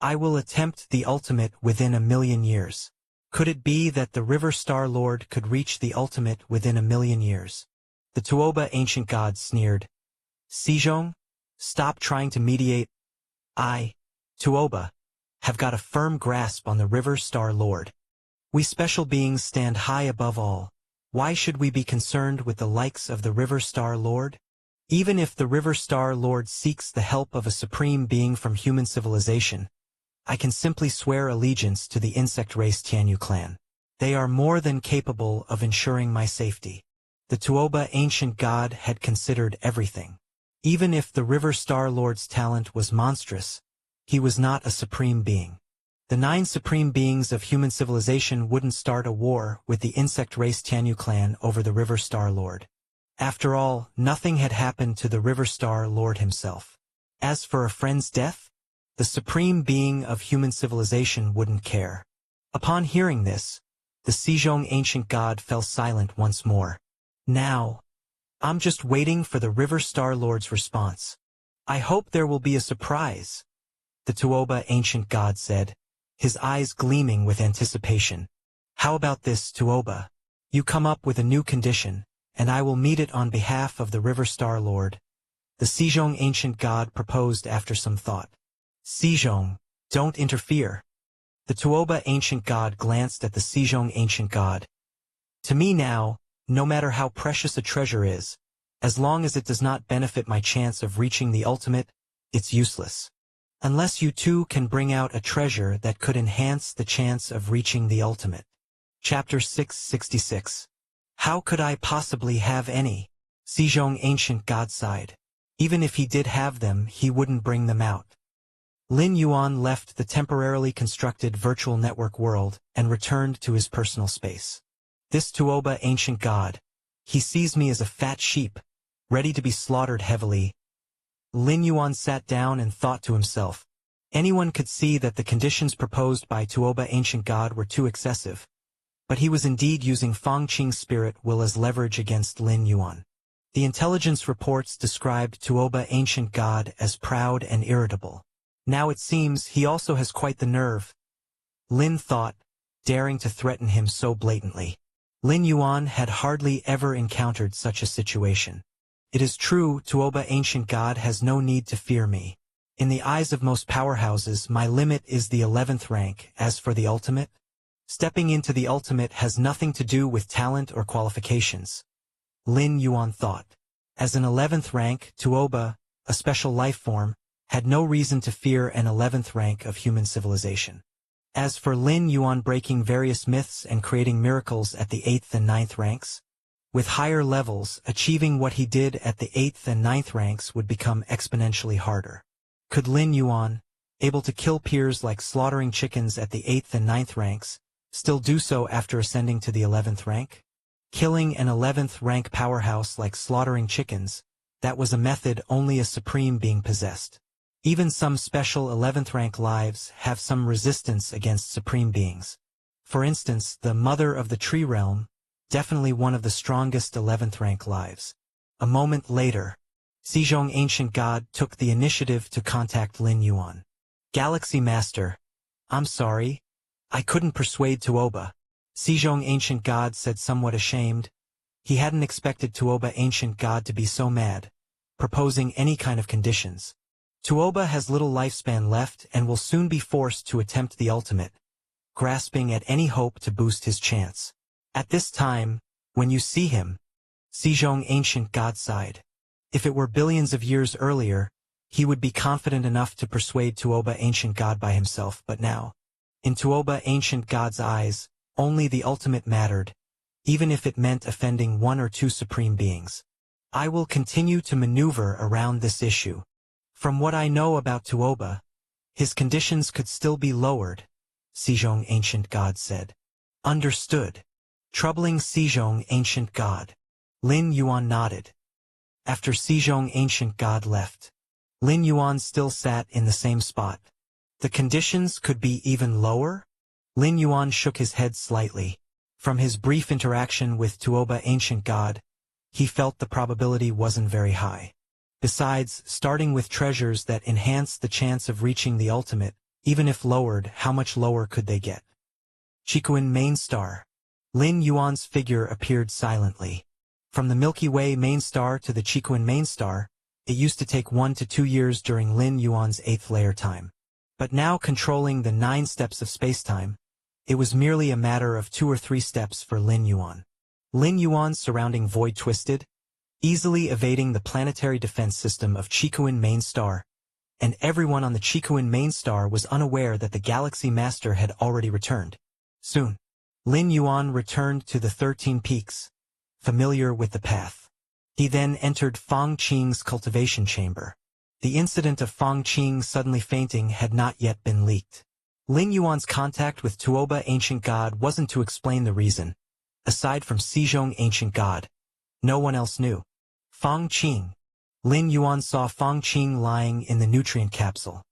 I will attempt the ultimate within 1,000,000 years. Could it be that the River Star Lord could reach the ultimate within 1,000,000 years? The Tuoba ancient god sneered. Sejong, stop trying to mediate. I, Tuoba, have got a firm grasp on the River Star Lord. We special beings stand high above all. Why should we be concerned with the likes of the River Star Lord? Even if the River Star Lord seeks the help of a supreme being from human civilization, I can simply swear allegiance to the insect race Tianyu clan. They are more than capable of ensuring my safety. The Tuoba ancient god had considered everything. Even if the River Star Lord's talent was monstrous, he was not a supreme being. The 9 supreme beings of human civilization wouldn't start a war with the insect race Tianyu clan over the River Star Lord. After all, nothing had happened to the River Star Lord himself. As for a friend's death, the supreme being of human civilization wouldn't care. Upon hearing this, the Sejong ancient god fell silent once more. Now, I'm just waiting for the River Star Lord's response. I hope there will be a surprise, the Tuoba ancient god said, his eyes gleaming with anticipation. How about this, Tuoba? You come up with a new condition, and I will meet it on behalf of the River Star Lord. The Sejong ancient god proposed after some thought. Sejong, don't interfere. The Tuoba ancient god glanced at the Sejong ancient god. To me now, no matter how precious a treasure is, as long as it does not benefit my chance of reaching the ultimate, it's useless. Unless you two can bring out a treasure that could enhance the chance of reaching the ultimate. Chapter 666. How could I possibly have any? Sejong ancient god sighed. Even if he did have them, he wouldn't bring them out. Lin Yuan left the temporarily constructed virtual network world and returned to his personal space. This Tuoba ancient god, he sees me as a fat sheep, ready to be slaughtered heavily. Lin Yuan sat down and thought to himself. Anyone could see that the conditions proposed by Tuoba ancient god were too excessive. But he was indeed using Feng Qing's spirit will as leverage against Lin Yuan. The intelligence reports described Tuoba ancient god as proud and irritable. Now it seems he also has quite the nerve. Lin thought, daring to threaten him so blatantly. Lin Yuan had hardly ever encountered such a situation. It is true, Tuoba ancient god has no need to fear me. In the eyes of most powerhouses, my limit is the 11th rank. As for the ultimate, stepping into the ultimate has nothing to do with talent or qualifications. Lin Yuan thought. As an 11th rank, Tuoba, a special life form, had no reason to fear an 11th rank of human civilization. As for Lin Yuan breaking various myths and creating miracles at the 8th and 9th ranks, with higher levels, achieving what he did at the 8th and 9th ranks would become exponentially harder. Could Lin Yuan, able to kill peers like slaughtering chickens at the 8th and 9th ranks, still do so after ascending to the 11th rank? Killing an 11th rank powerhouse like slaughtering chickens, that was a method only a supreme being possessed. Even some special 11th rank lives have some resistance against supreme beings. For instance, the Mother of the Tree Realm, definitely one of the strongest 11th rank lives. A moment later, Sejong ancient god took the initiative to contact Lin Yuan. Galaxy Master, I'm sorry, I couldn't persuade Tuoba. Sejong ancient god said somewhat ashamed. He hadn't expected Tuoba ancient god to be so mad, proposing any kind of conditions. Tuoba has little lifespan left and will soon be forced to attempt the ultimate, grasping at any hope to boost his chance. At this time, when you see him, Sejong ancient god sighed. If it were billions of years earlier, he would be confident enough to persuade Tuoba ancient god by himself, but now, in Tuoba ancient god's eyes, only the ultimate mattered, even if it meant offending one or two supreme beings. I will continue to maneuver around this issue. From what I know about Tuoba, his conditions could still be lowered, Sejong ancient god said. Understood. Troubling Sejong ancient god. Lin Yuan nodded. After Sejong ancient god left, Lin Yuan still sat in the same spot. The conditions could be even lower? Lin Yuan shook his head slightly. From his brief interaction with Tuoba ancient god, he felt the probability wasn't very high. Besides, starting with treasures that enhanced the chance of reaching the ultimate, even if lowered, how much lower could they get? Chikuin main star. Lin Yuan's figure appeared silently. From the Milky Way main star to the Chikuin main star, it used to take 1 to 2 years during Lin Yuan's 8th layer time. But now controlling the 9 steps of spacetime, it was merely a matter of 2 or 3 steps for Lin Yuan. Lin Yuan's surrounding void twisted, easily evading the planetary defense system of Chikuin main star, and everyone on the Chikuin main star was unaware that the Galaxy Master had already returned. Soon, Lin Yuan returned to the 13 peaks, familiar with the path. He then entered Feng Qing's cultivation chamber. The incident of Feng Qing suddenly fainting had not yet been leaked. Lin Yuan's contact with Tuoba ancient god wasn't to explain the reason. Aside from Sejong ancient god, no one else knew. Feng Qing. Lin Yuan saw Feng Qing lying in the nutrient capsule.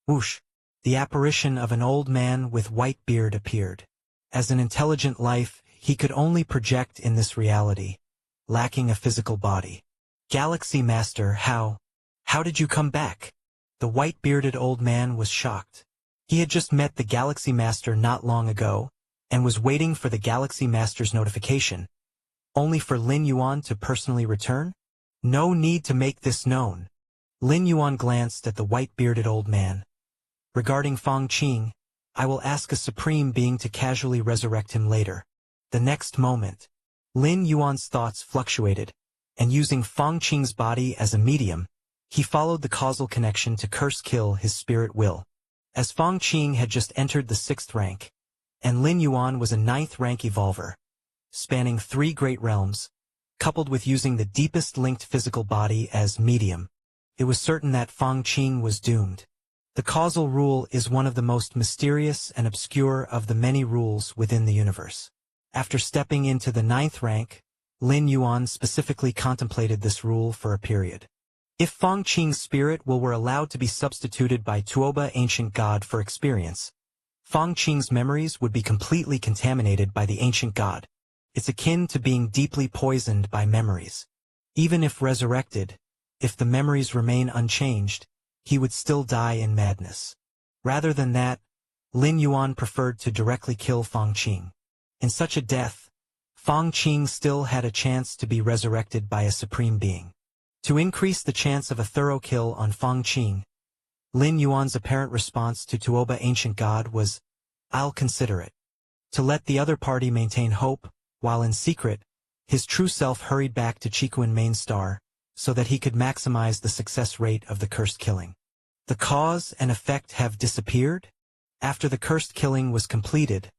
Whoosh! The apparition of an old man with white beard appeared. As an intelligent life, he could only project in this reality, lacking a physical body. Galaxy Master, how did you come back? The white-bearded old man was shocked. He had just met the Galaxy Master not long ago, and was waiting for the Galaxy Master's notification, only for Lin Yuan to personally return? No need to make this known. Lin Yuan glanced at the white-bearded old man. Regarding Fang Qing, I will ask a supreme being to casually resurrect him later. The next moment, Lin Yuan's thoughts fluctuated, and using Fang Qing's body as a medium, he followed the causal connection to curse-kill his spirit will. As Fang Qing had just entered the 6th rank, and Lin Yuan was a 9th rank evolver, spanning 3 great realms, coupled with using the deepest linked physical body as medium, it was certain that Fang Qing was doomed. The causal rule is one of the most mysterious and obscure of the many rules within the universe. After stepping into the 9th rank, Lin Yuan specifically contemplated this rule for a period. If Fang Qing's spirit will were allowed to be substituted by Tuoba Ancient God for experience, Fang Qing's memories would be completely contaminated by the Ancient God. It's akin to being deeply poisoned by memories. Even if resurrected, if the memories remain unchanged, he would still die in madness. Rather than that, Lin Yuan preferred to directly kill Fang Qing. In such a death, Fang Qing still had a chance to be resurrected by a supreme being. To increase the chance of a thorough kill on Fang Qing, Lin Yuan's apparent response to Tuoba Ancient God was, "I'll consider it." To let the other party maintain hope, while in secret, his true self hurried back to Chikuan Main Star, so that he could maximize the success rate of the cursed killing. The cause and effect have disappeared? After the cursed killing was completed,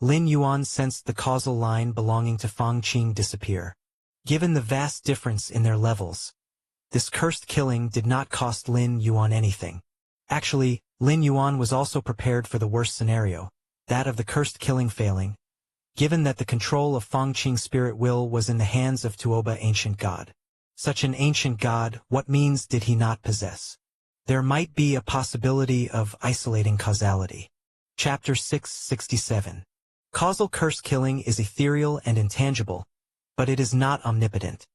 Lin Yuan sensed the causal line belonging to Fang Qing disappear. Given the vast difference in their levels, this cursed killing did not cost Lin Yuan anything. Actually, Lin Yuan was also prepared for the worst scenario, that of the cursed killing failing, given that the control of Fang Qing's spirit will was in the hands of Tuoba Ancient God. Such an ancient god, what means did he not possess? There might be a possibility of isolating causality. Chapter 667. Causal curse killing is ethereal and intangible, but it is not omnipotent.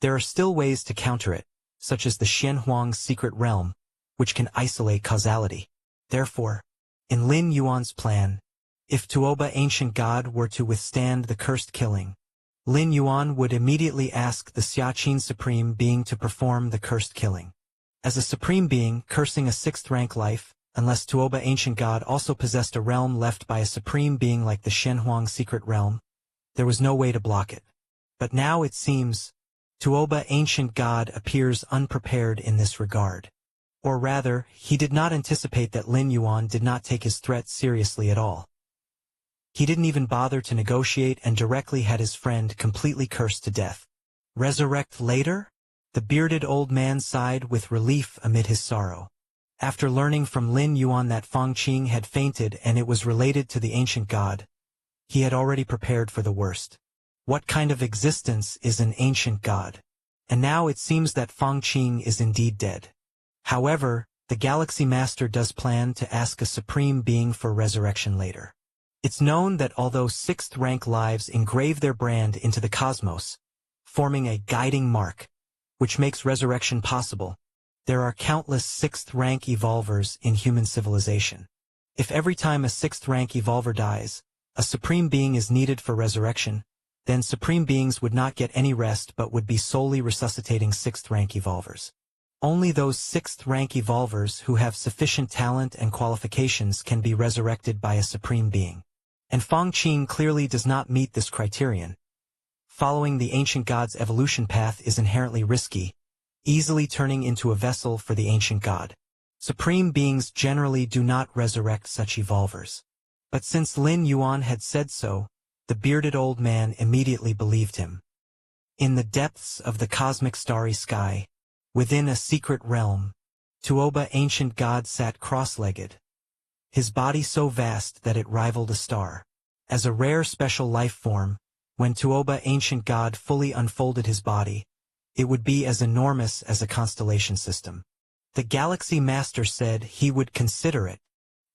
There are still ways to counter it, such as the Xianhuang's secret realm, which can isolate causality. Therefore, in Lin Yuan's plan, if Tuoba Ancient God were to withstand the cursed killing, Lin Yuan would immediately ask the Xiaqin Supreme Being to perform the cursed killing. As a Supreme Being cursing a 6th rank life, unless Tuoba Ancient God also possessed a realm left by a Supreme Being like the Xianhuang secret realm, there was no way to block it. But now it seems, Tuoba Ancient God appears unprepared in this regard. Or rather, he did not anticipate that Lin Yuan did not take his threat seriously at all. He didn't even bother to negotiate and directly had his friend completely cursed to death. Resurrect later? The bearded old man sighed with relief amid his sorrow. After learning from Lin Yuan that Fang Qing had fainted and it was related to the ancient god, he had already prepared for the worst. What kind of existence is an ancient god? And now it seems that Fang Qing is indeed dead. However, the Galaxy Master does plan to ask a supreme being for resurrection later. It's known that although 6th rank lives engrave their brand into the cosmos, forming a guiding mark, which makes resurrection possible, there are countless 6th rank evolvers in human civilization. If every time a 6th rank evolver dies, a supreme being is needed for resurrection, then supreme beings would not get any rest but would be solely resuscitating 6th rank evolvers. Only those 6th rank evolvers who have sufficient talent and qualifications can be resurrected by a supreme being. And Fang Qing clearly does not meet this criterion. Following the ancient god's evolution path is inherently risky, easily turning into a vessel for the ancient god. Supreme beings generally do not resurrect such evolvers. But since Lin Yuan had said so, the bearded old man immediately believed him. In the depths of the cosmic starry sky, within a secret realm, Tuoba ancient god sat cross-legged, his body so vast that it rivaled a star. As a rare special life form, when Tuoba ancient god fully unfolded his body, it would be as enormous as a constellation system. The Galaxy Master said he would consider it.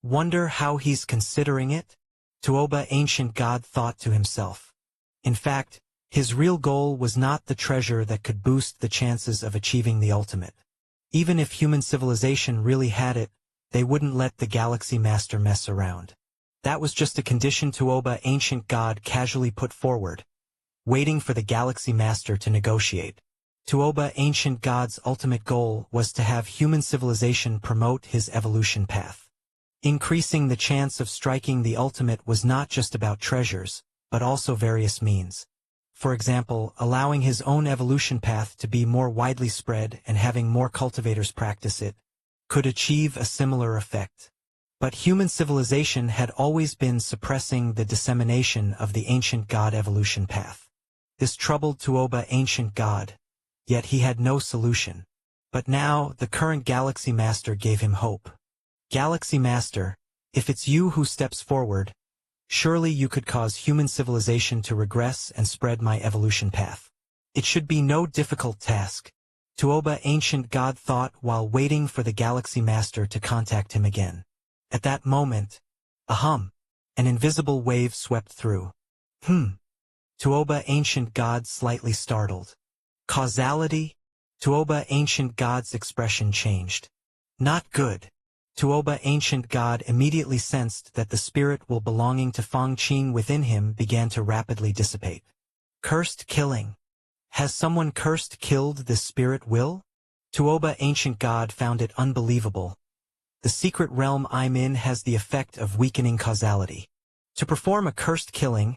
Wonder how he's considering it? Tuoba, ancient god, thought to himself. In fact, his real goal was not the treasure that could boost the chances of achieving the ultimate. Even if human civilization really had it, they wouldn't let the Galaxy Master mess around. That was just a condition Tuoba, ancient god, casually put forward, waiting for the Galaxy Master to negotiate. Tuoba, ancient god's ultimate goal was to have human civilization promote his evolution path. Increasing the chance of striking the ultimate was not just about treasures, but also various means. For example, allowing his own evolution path to be more widely spread and having more cultivators practice it could achieve a similar effect. But human civilization had always been suppressing the dissemination of the ancient god evolution path. This troubled Tuoba, ancient god, yet he had no solution. But now, the current Galaxy Master gave him hope. Galaxy Master, if it's you who steps forward, surely you could cause human civilization to regress and spread my evolution path. It should be no difficult task. Tuoba, ancient god, thought while waiting for the Galaxy Master to contact him again. At that moment, an invisible wave swept through. Tuoba, ancient god, slightly startled. Causality? Tuoba, ancient god's expression changed. Not good. Tuoba, ancient god, immediately sensed that the spirit will belonging to Fang Qing within him began to rapidly dissipate. Cursed killing. Has someone cursed killed this spirit will? Tuoba, ancient god, found it unbelievable. The secret realm I'm in has the effect of weakening causality. To perform a cursed killing,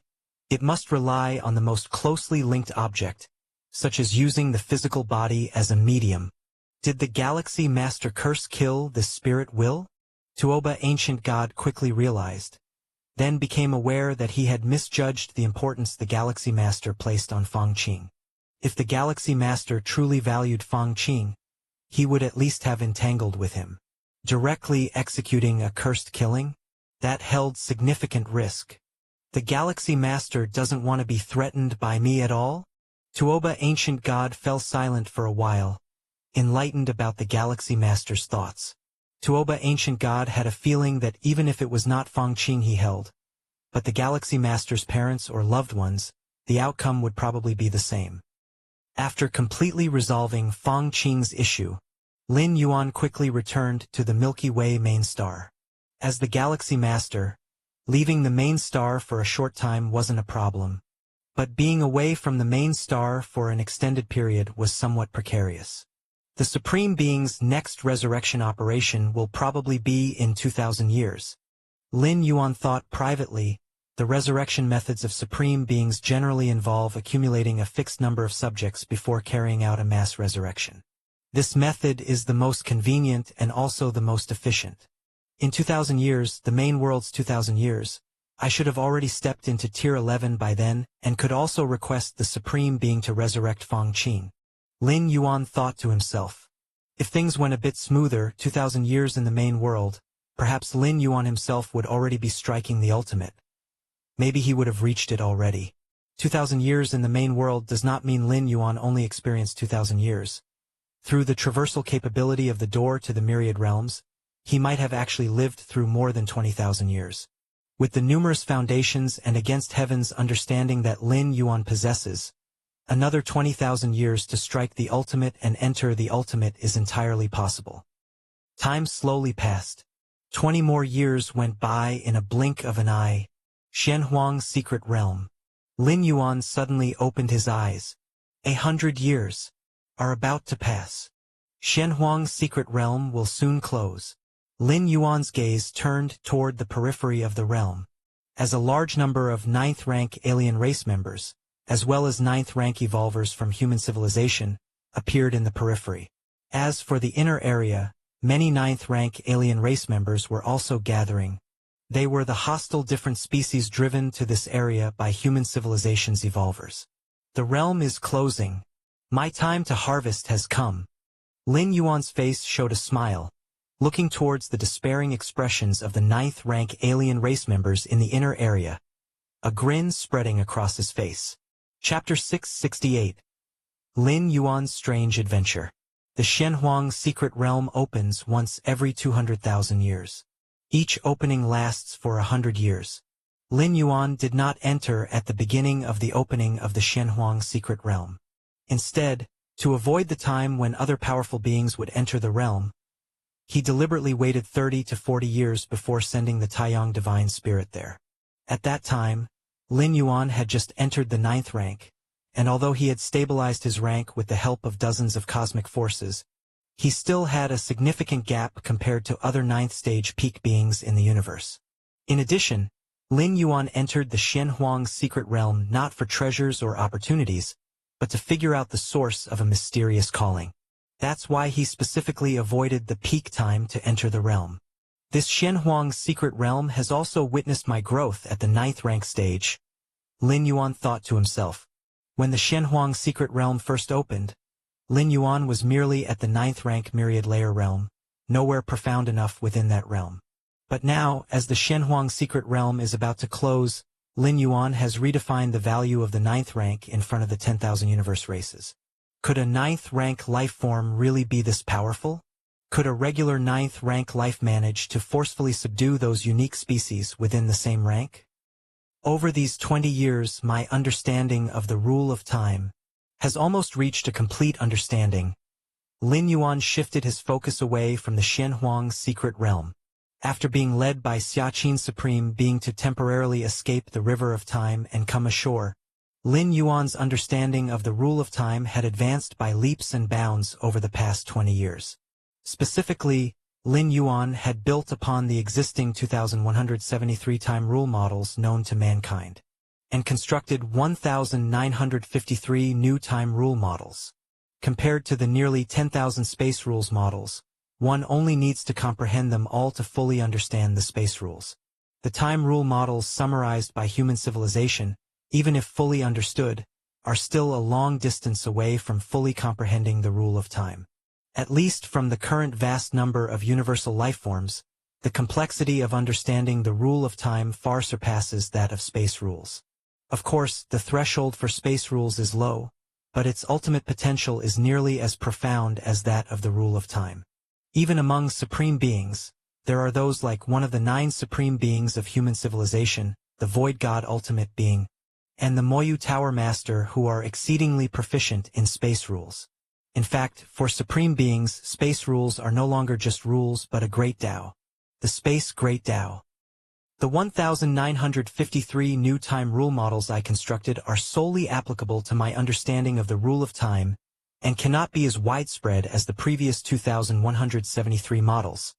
it must rely on the most closely linked object, such as using the physical body as a medium. Did the Galaxy Master curse kill this spirit will? Tuoba, ancient god, quickly realized, then became aware that he had misjudged the importance the Galaxy Master placed on Fang Qing. If the Galaxy Master truly valued Fang Qing, he would at least have entangled with him. Directly executing a cursed killing? That held significant risk. The Galaxy Master doesn't want to be threatened by me at all? Tuoba, ancient god, fell silent for a while, enlightened about the Galaxy Master's thoughts. Tuoba, ancient god, had a feeling that even if it was not Fang Qing he held, but the Galaxy Master's parents or loved ones, the outcome would probably be the same. After completely resolving Fang Qing's issue, Lin Yuan quickly returned to the Milky Way main star. As the Galaxy Master, leaving the main star for a short time wasn't a problem, but being away from the main star for an extended period was somewhat precarious. The Supreme Being's next resurrection operation will probably be in 2,000 years. Lin Yuan thought privately, the resurrection methods of Supreme Beings generally involve accumulating a fixed number of subjects before carrying out a mass resurrection. This method is the most convenient and also the most efficient. In 2,000 years, the main world's 2,000 years, I should have already stepped into Tier 11 by then and could also request the Supreme Being to resurrect Fang Qing. Lin Yuan thought to himself. If things went a bit smoother, 2,000 years in the main world, perhaps Lin Yuan himself would already be striking the ultimate. Maybe he would have reached it already. 2,000 years in the main world does not mean Lin Yuan only experienced 2,000 years. Through the traversal capability of the door to the myriad realms, he might have actually lived through more than 20,000 years. With the numerous foundations and against heaven's understanding that Lin Yuan possesses, another 20,000 years to strike the ultimate and enter the ultimate is entirely possible. Time slowly passed. 20 more years went by in a blink of an eye. Shenhuang's secret realm. Lin Yuan suddenly opened his eyes. 100 years are about to pass. Shenhuang's secret realm will soon close. Lin Yuan's gaze turned toward the periphery of the realm. As a large number of 9th-rank alien race members, as well as 9th-rank evolvers from human civilization, appeared in the periphery. As for the inner area, many 9th-rank alien race members were also gathering. They were the hostile different species driven to this area by human civilization's evolvers. The realm is closing. My time to harvest has come. Lin Yuan's face showed a smile, looking towards the despairing expressions of the 9th-rank alien race members in the inner area, a grin spreading across his face. Chapter 668. Lin Yuan's Strange Adventure. The Shenhuang secret realm opens once every 200,000 years. Each opening lasts for 100 years. Lin Yuan did not enter at the beginning of the opening of the Shenhuang secret realm. Instead, to avoid the time when other powerful beings would enter the realm, he deliberately waited 30 to 40 years before sending the Taiyang divine spirit there. At that time, Lin Yuan had just entered the 9th rank, and although he had stabilized his rank with the help of dozens of cosmic forces, he still had a significant gap compared to other 9th stage peak beings in the universe. In addition, Lin Yuan entered the Shenhuang secret realm not for treasures or opportunities, but to figure out the source of a mysterious calling. That's why he specifically avoided the peak time to enter the realm. This Shenhuang secret realm has also witnessed my growth at the 9th rank stage, Lin Yuan thought to himself. When the Shenhuang secret realm first opened, Lin Yuan was merely at the 9th rank myriad layer realm, nowhere profound enough within that realm. But now, as the Shenhuang secret realm is about to close, Lin Yuan has redefined the value of the 9th rank in front of the 10,000 universe races. Could a 9th rank life form really be this powerful? Could a regular 9th rank life manage to forcefully subdue those unique species within the same rank? Over these 20 years, my understanding of the rule of time has almost reached a complete understanding. Lin Yuan shifted his focus away from the Shenhuang secret realm. After being led by Xiaqin Supreme Being to temporarily escape the river of time and come ashore, Lin Yuan's understanding of the rule of time had advanced by leaps and bounds over the past 20 years. Specifically, Lin Yuan had built upon the existing 2,173 time rule models known to mankind, and constructed 1,953 new time rule models. Compared to the nearly 10,000 space rules models, one only needs to comprehend them all to fully understand the space rules. The time rule models summarized by human civilization, even if fully understood, are still a long distance away from fully comprehending the rule of time. At least from the current vast number of universal lifeforms, the complexity of understanding the rule of time far surpasses that of space rules. Of course, the threshold for space rules is low, but its ultimate potential is nearly as profound as that of the rule of time. Even among supreme beings, there are those like one of the 9 supreme beings of human civilization, the Void God Ultimate Being, and the Moyu Tower Master who are exceedingly proficient in space rules. In fact, for supreme beings, space rules are no longer just rules but a great Tao. The Space Great Tao. The 1,953 new time rule models I constructed are solely applicable to my understanding of the rule of time and cannot be as widespread as the previous 2,173 models.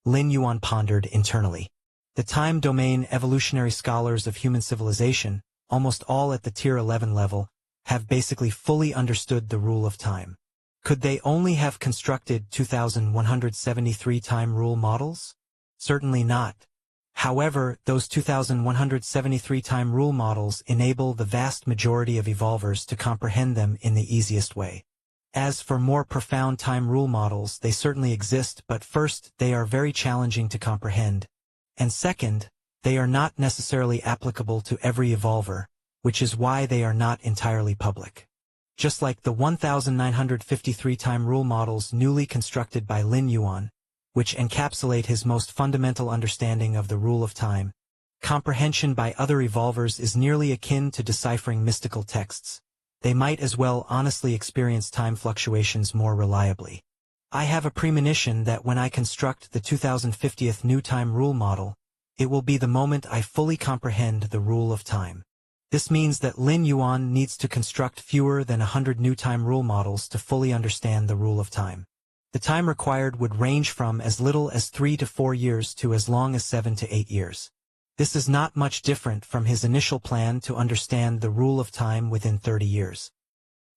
Lin Yuan pondered internally. The time domain evolutionary scholars of human civilization, almost all at the Tier 11 level, have basically fully understood the rule of time. Could they only have constructed 2,173 time rule models? Certainly not. However, those 2,173 time rule models enable the vast majority of evolvers to comprehend them in the easiest way. As for more profound time rule models, they certainly exist, but first, they are very challenging to comprehend. And second, they are not necessarily applicable to every evolver, which is why they are not entirely public. Just like the 1,953 time rule models newly constructed by Lin Yuan, which encapsulate his most fundamental understanding of the rule of time, comprehension by other evolvers is nearly akin to deciphering mystical texts. They might as well honestly experience time fluctuations more reliably. I have a premonition that when I construct the 2050th new time rule model, it will be the moment I fully comprehend the rule of time. This means that Lin Yuan needs to construct fewer than 100 new time rule models to fully understand the rule of time. The time required would range from as little as 3 to 4 years to as long as 7 to 8 years. This is not much different from his initial plan to understand the rule of time within 30 years.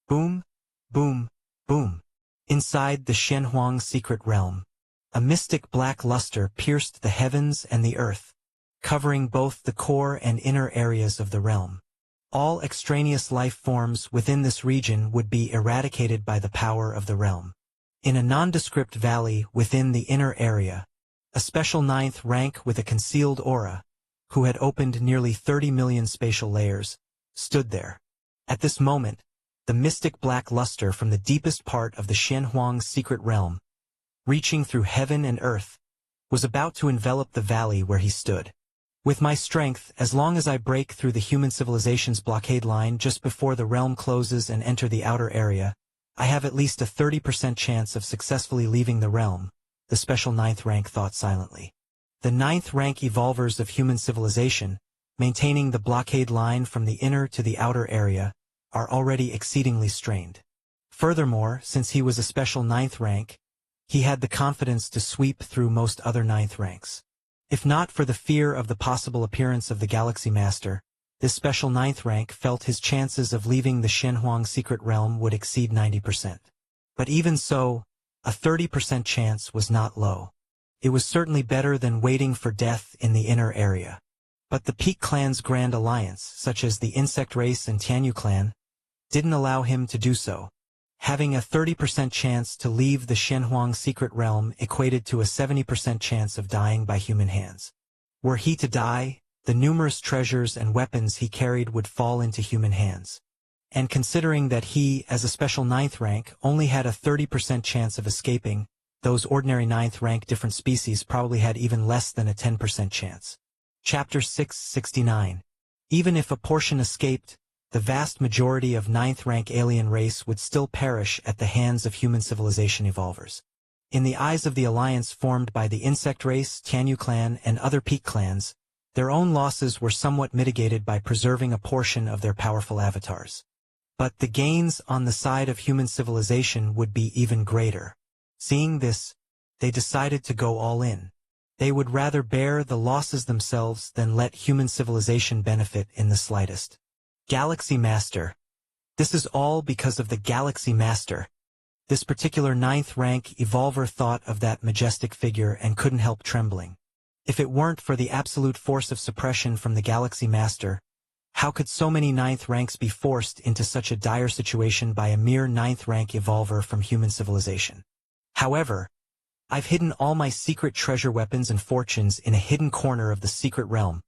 Boom, boom, boom. Inside the Shenhuang secret realm, a mystic black luster pierced the heavens and the earth, covering both the core and inner areas of the realm. All extraneous life forms within this region would be eradicated by the power of the realm. In a nondescript valley within the inner area, a special 9th rank with a concealed aura, who had opened nearly 30 million spatial layers, stood there. At this moment, the mystic black luster from the deepest part of the Shenhuang secret realm, reaching through heaven and earth, was about to envelop the valley where he stood. With my strength, as long as I break through the human civilization's blockade line just before the realm closes and enter the outer area, I have at least a 30% chance of successfully leaving the realm, the special 9th rank thought silently. The 9th rank evolvers of human civilization, maintaining the blockade line from the inner to the outer area, are already exceedingly strained. Furthermore, since he was a special 9th rank, he had the confidence to sweep through most other 9th ranks. If not for the fear of the possible appearance of the Galaxy Master, this special 9th rank felt his chances of leaving the Shenhuang secret realm would exceed 90%. But even so, a 30% chance was not low. It was certainly better than waiting for death in the inner area. But the Peak Clan's Grand Alliance, such as the Insect Race and Tianyu Clan, didn't allow him to do so. Having a 30% chance to leave the Shenhuang secret realm equated to a 70% chance of dying by human hands. Were he to die, the numerous treasures and weapons he carried would fall into human hands. And considering that he, as a special 9th rank, only had a 30% chance of escaping, those ordinary 9th rank different species probably had even less than a 10% chance. Chapter 669. Even if a portion escaped, the vast majority of 9th rank alien race would still perish at the hands of human civilization evolvers. In the eyes of the alliance formed by the Insect Race, Tianyu Clan, and other Peak Clans, their own losses were somewhat mitigated by preserving a portion of their powerful avatars. But the gains on the side of human civilization would be even greater. Seeing this, they decided to go all in. They would rather bear the losses themselves than let human civilization benefit in the slightest. Galaxy Master. This is all because of the Galaxy Master. This particular 9th rank evolver thought of that majestic figure and couldn't help trembling. If it weren't for the absolute force of suppression from the Galaxy Master, how could so many 9th ranks be forced into such a dire situation by a mere 9th rank evolver from human civilization? However, I've hidden all my secret treasure weapons and fortunes in a hidden corner of the secret realm,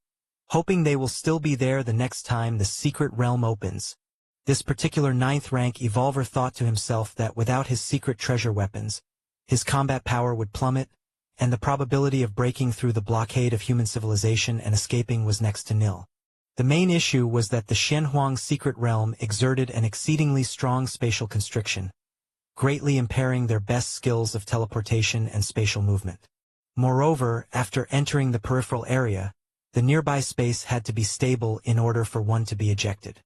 hoping they will still be there the next time the secret realm opens. This particular 9th rank evolver thought to himself that without his secret treasure weapons, his combat power would plummet, and the probability of breaking through the blockade of human civilization and escaping was next to nil. The main issue was that the Shenhuang secret realm exerted an exceedingly strong spatial constriction, greatly impairing their best skills of teleportation and spatial movement. Moreover, after entering the peripheral area, the nearby space had to be stable in order for one to be ejected.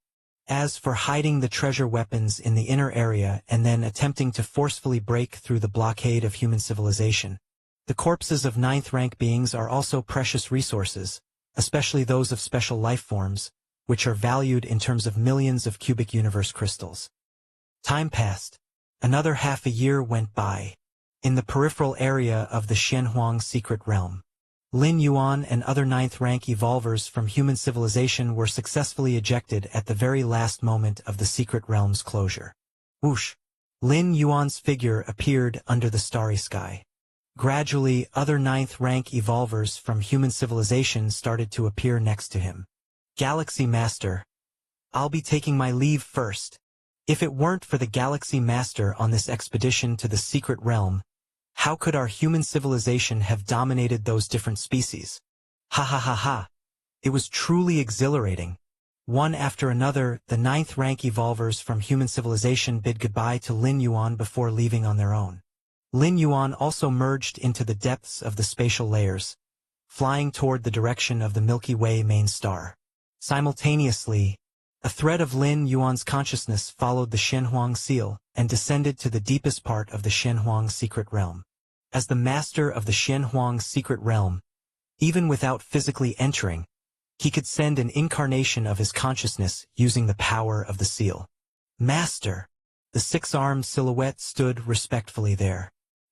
As for hiding the treasure weapons in the inner area and then attempting to forcefully break through the blockade of human civilization, the corpses of 9th rank beings are also precious resources, especially those of special life forms, which are valued in terms of millions of cubic universe crystals. Time passed. Another half a year went by. In the peripheral area of the Shenhuang secret realm, Lin Yuan and other 9th rank evolvers from human civilization were successfully ejected at the very last moment of the secret realm's closure. Whoosh! Lin Yuan's figure appeared under the starry sky. Gradually, other 9th rank evolvers from human civilization started to appear next to him. Galaxy Master. I'll be taking my leave first. If it weren't for the Galaxy Master on this expedition to the secret realm, how could our human civilization have dominated those different species? Ha ha ha ha. It was truly exhilarating. One after another, the 9th rank evolvers from human civilization bid goodbye to Lin Yuan before leaving on their own. Lin Yuan also merged into the depths of the spatial layers, flying toward the direction of the Milky Way main star. Simultaneously, a thread of Lin Yuan's consciousness followed the Shenhuang seal and descended to the deepest part of the Shenhuang secret realm. As the master of the Shenhuang secret realm, even without physically entering, he could send an incarnation of his consciousness using the power of the seal. Master! The 6-armed silhouette stood respectfully there.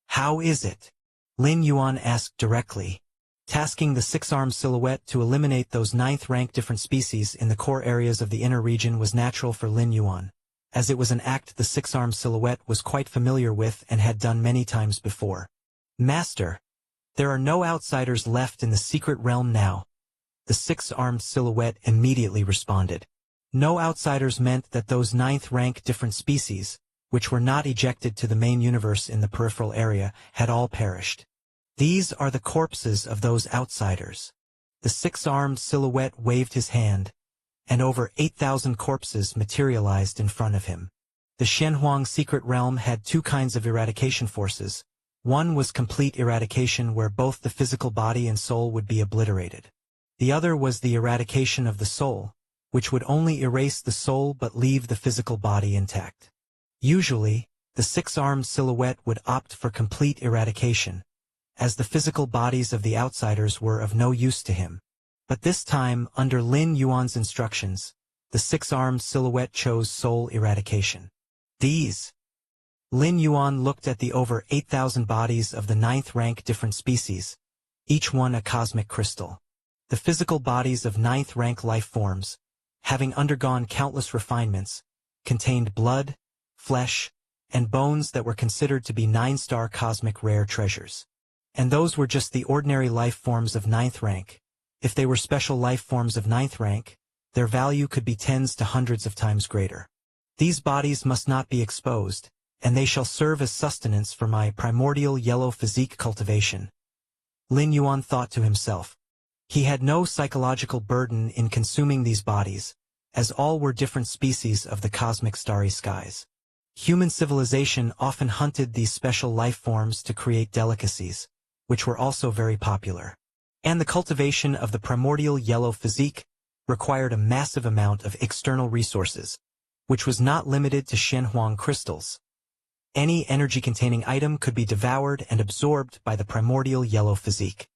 How is it? Lin Yuan asked directly. Tasking the 6-armed silhouette to eliminate those 9th rank different species in the core areas of the inner region was natural for Lin Yuan, as it was an act the 6-armed silhouette was quite familiar with and had done many times before. Master, there are no outsiders left in the secret realm now. The 6-armed silhouette immediately responded. No outsiders meant that those 9th rank different species, which were not ejected to the main universe in the peripheral area, had all perished. These are the corpses of those outsiders. The six-armed silhouette waved his hand, and over 8,000 corpses materialized in front of him. The Shenhuang secret realm had two kinds of eradication forces. One was complete eradication, where both the physical body and soul would be obliterated. The other was the eradication of the soul, which would only erase the soul but leave the physical body intact. Usually, the six-armed silhouette would opt for complete eradication, as the physical bodies of the outsiders were of no use to him. But this time, under Lin Yuan's instructions, the six-armed silhouette chose soul eradication. Lin Yuan looked at the over 8,000 bodies of the 9th rank different species, each one a cosmic crystal. The physical bodies of 9th rank life forms, having undergone countless refinements, contained blood, flesh, and bones that were considered to be 9-star cosmic rare treasures. And those were just the ordinary life forms of 9th rank. If they were special life forms of 9th rank, their value could be tens to hundreds of times greater. These bodies must not be exposed, and they shall serve as sustenance for my primordial yellow physique cultivation. Lin Yuan thought to himself. He had no psychological burden in consuming these bodies, as all were different species of the cosmic starry skies. Human civilization often hunted these special life forms to create delicacies, which were also very popular. And the cultivation of the primordial yellow physique required a massive amount of external resources, which was not limited to Shenhuang crystals. Any energy-containing item could be devoured and absorbed by the primordial yellow physique.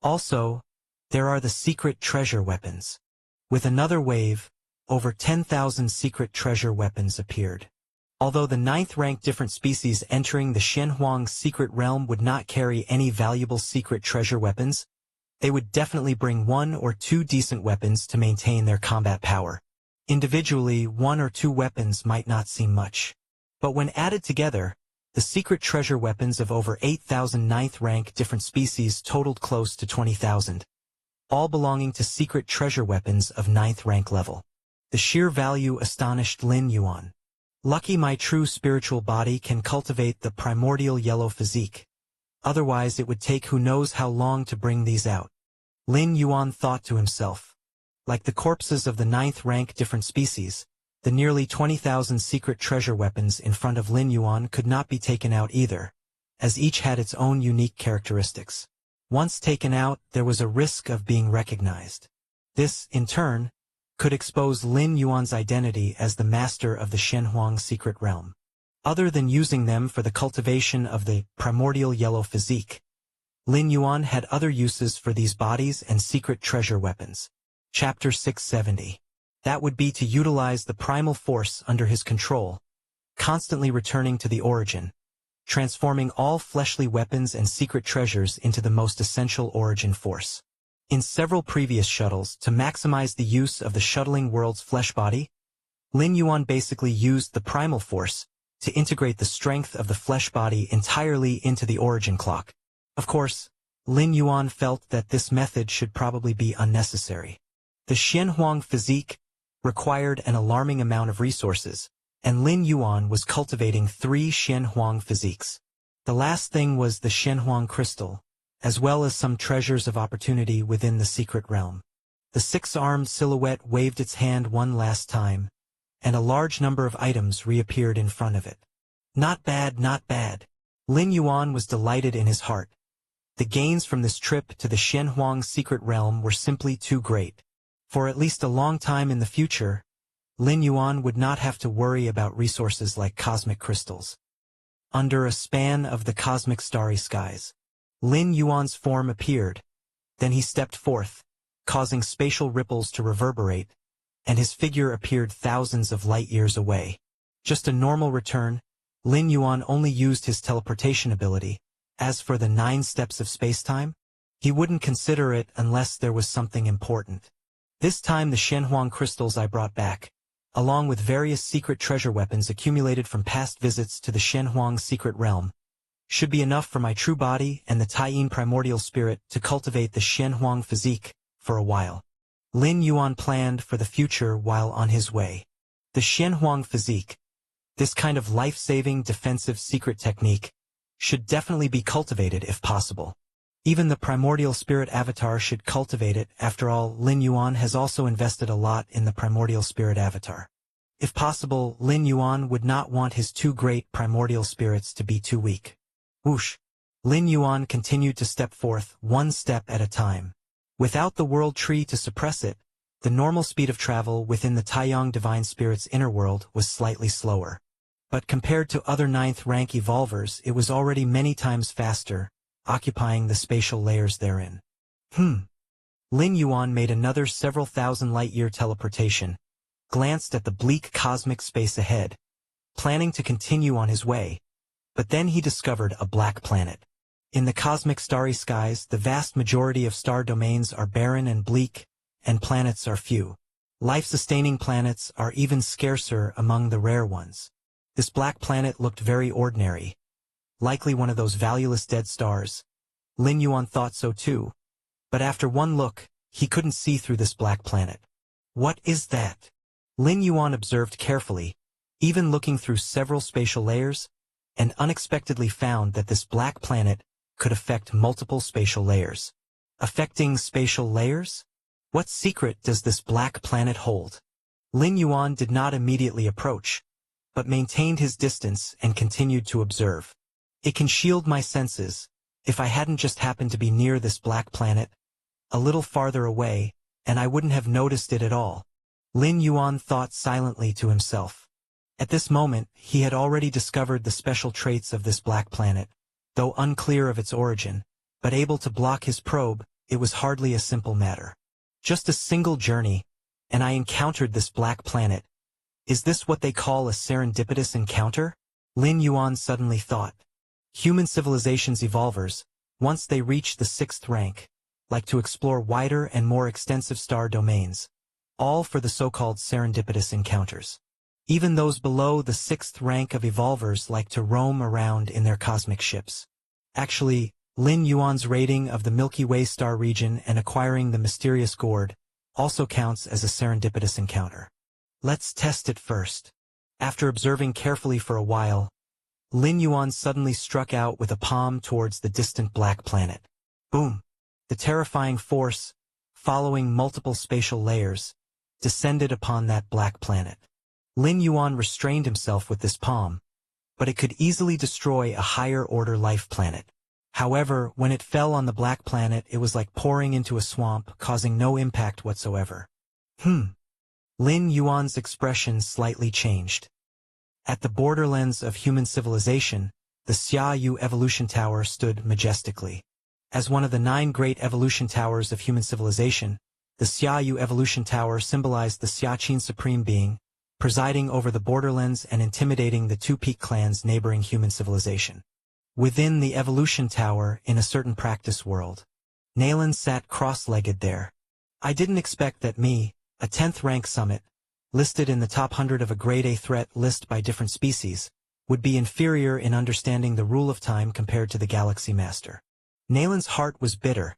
Also, there are the secret treasure weapons. With another wave, over 10,000 secret treasure weapons appeared. Although the 9th rank different species entering the Shenhuang secret realm would not carry any valuable secret treasure weapons, they would definitely bring 1 or 2 decent weapons to maintain their combat power. Individually, 1 or 2 weapons might not seem much. But when added together, the secret treasure weapons of over 8,000 9th rank different species totaled close to 20,000, all belonging to secret treasure weapons of 9th rank level. The sheer value astonished Lin Yuan. Lucky my true spiritual body can cultivate the primordial yellow physique. Otherwise it would take who knows how long to bring these out. Lin Yuan thought to himself. Like the corpses of the 9th rank different species, the nearly 20,000 secret treasure weapons in front of Lin Yuan could not be taken out either, as each had its own unique characteristics. Once taken out, there was a risk of being recognized. This, in turn, could expose Lin Yuan's identity as the master of the Shenhuang secret realm. Other than using them for the cultivation of the primordial yellow physique, Lin Yuan had other uses for these bodies and secret treasure weapons. Chapter 670. That would be to utilize the primal force under his control, constantly returning to the origin, transforming all fleshly weapons and secret treasures into the most essential origin force. In several previous shuttles, to maximize the use of the shuttling world's flesh body, Lin Yuan basically used the primal force to integrate the strength of the flesh body entirely into the origin clock. Of course, Lin Yuan felt that this method should probably be unnecessary. The Shenhuang physique required an alarming amount of resources, and Lin Yuan was cultivating 3 Shenhuang physiques. The last thing was the Shenhuang crystal, as well as some treasures of opportunity within the secret realm. The 6-armed silhouette waved its hand one last time, and a large number of items reappeared in front of it. Not bad, not bad. Lin Yuan was delighted in his heart. The gains from this trip to the Shenhuang secret realm were simply too great. For at least a long time in the future, Lin Yuan would not have to worry about resources like cosmic crystals. Under a span of the cosmic starry skies, Lin Yuan's form appeared, then he stepped forth, causing spatial ripples to reverberate, and his figure appeared thousands of light years away. Just a normal return, Lin Yuan only used his teleportation ability. As for the 9 steps of space-time, he wouldn't consider it unless there was something important. This time the Shenhuang crystals I brought back, along with various secret treasure weapons accumulated from past visits to the Shenhuang secret realm, should be enough for my true body and the Taiyin primordial spirit to cultivate the Shenhuang physique for a while. Lin Yuan planned for the future while on his way. The Shenhuang physique, this kind of life-saving defensive secret technique, should definitely be cultivated if possible. Even the primordial spirit avatar should cultivate it. After all, Lin Yuan has also invested a lot in the primordial spirit avatar. If possible, Lin Yuan would not want his two great primordial spirits to be too weak. Whoosh! Lin Yuan continued to step forth, one step at a time. Without the world tree to suppress it, the normal speed of travel within the Taiyang Divine Spirit's inner world was slightly slower. But compared to other 9th rank evolvers, it was already many times faster, occupying the spatial layers therein. Lin Yuan made another several thousand light-year teleportation, glanced at the bleak cosmic space ahead, planning to continue on his way, but then he discovered a black planet. In the cosmic starry skies, the vast majority of star domains are barren and bleak, and planets are few. Life-sustaining planets are even scarcer among the rare ones. This black planet looked very ordinary, likely one of those valueless dead stars. Lin Yuan thought so too, but after one look, he couldn't see through this black planet. What is that? Lin Yuan observed carefully, even looking through several spatial layers, and unexpectedly found that this black planet could affect multiple spatial layers. Affecting spatial layers? What secret does this black planet hold? Lin Yuan did not immediately approach, but maintained his distance and continued to observe. It can shield my senses. If I hadn't just happened to be near this black planet, a little farther away, and I wouldn't have noticed it at all. Lin Yuan thought silently to himself. At this moment, he had already discovered the special traits of this black planet. Though unclear of its origin, but able to block his probe, it was hardly a simple matter. Just a single journey, and I encountered this black planet. Is this what they call a serendipitous encounter? Lin Yuan suddenly thought. Human civilizations evolvers, once they reach the 6th rank, like to explore wider and more extensive star domains, all for the so-called serendipitous encounters. Even those below the 6th rank of evolvers like to roam around in their cosmic ships. Actually, Lin Yuan's raiding of the Milky Way star region and acquiring the mysterious gourd also counts as a serendipitous encounter. Let's test it first. After observing carefully for a while, Lin Yuan suddenly struck out with a palm towards the distant black planet. Boom! The terrifying force, following multiple spatial layers, descended upon that black planet. Lin Yuan restrained himself with this palm, but it could easily destroy a higher-order life planet. However, when it fell on the black planet, it was like pouring into a swamp, causing no impact whatsoever. Lin Yuan's expression slightly changed. At the borderlands of human civilization, the Xia Yu Evolution Tower stood majestically. As one of the 9 great evolution towers of human civilization, the Xia Yu Evolution Tower symbolized the Xiaqin Supreme Being, presiding over the borderlands and intimidating the 2 peak clans neighboring human civilization. Within the Evolution Tower, in a certain practice world, Nalan sat cross-legged there. I didn't expect that me, a 10th rank summit, listed in the top 100 of a grade A threat list by different species, would be inferior in understanding the rule of time compared to the Galaxy Master. Nalan's heart was bitter,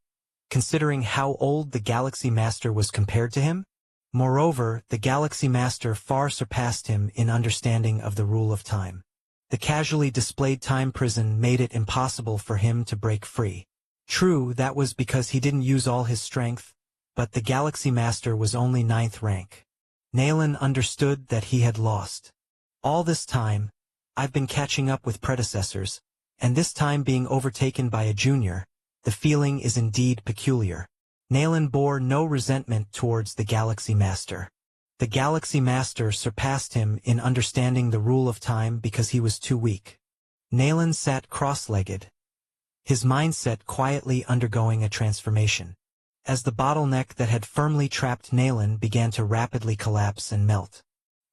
considering how old the Galaxy Master was compared to him. Moreover, the Galaxy Master far surpassed him in understanding of the rule of time. The casually displayed time prison made it impossible for him to break free. True, that was because he didn't use all his strength, but the Galaxy Master was only 9th rank. Nalan understood that he had lost. All this time, I've been catching up with predecessors, and this time being overtaken by a junior, the feeling is indeed peculiar. Nalan bore no resentment towards the Galaxy Master. The Galaxy Master surpassed him in understanding the rule of time because he was too weak. Nalan sat cross-legged, his mindset quietly undergoing a transformation. As the bottleneck that had firmly trapped Nalan began to rapidly collapse and melt.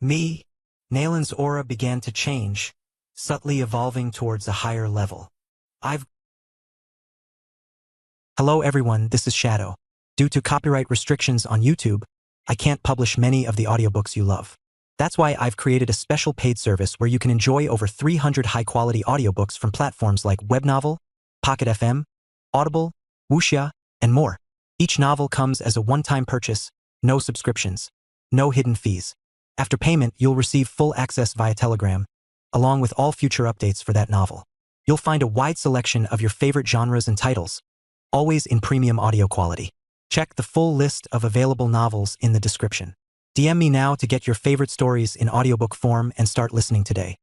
Nalan's aura began to change, subtly evolving towards a higher level. Hello everyone, this is Shadow. Due to copyright restrictions on YouTube, I can't publish many of the audiobooks you love. That's why I've created a special paid service where you can enjoy over 300 high-quality audiobooks from platforms like Webnovel, Pocket FM, Audible, Wuxia, and more. Each novel comes as a one-time purchase, no subscriptions, no hidden fees. After payment, you'll receive full access via Telegram, along with all future updates for that novel. You'll find a wide selection of your favorite genres and titles, always in premium audio quality. Check the full list of available novels in the description. DM me now to get your favorite stories in audiobook form and start listening today.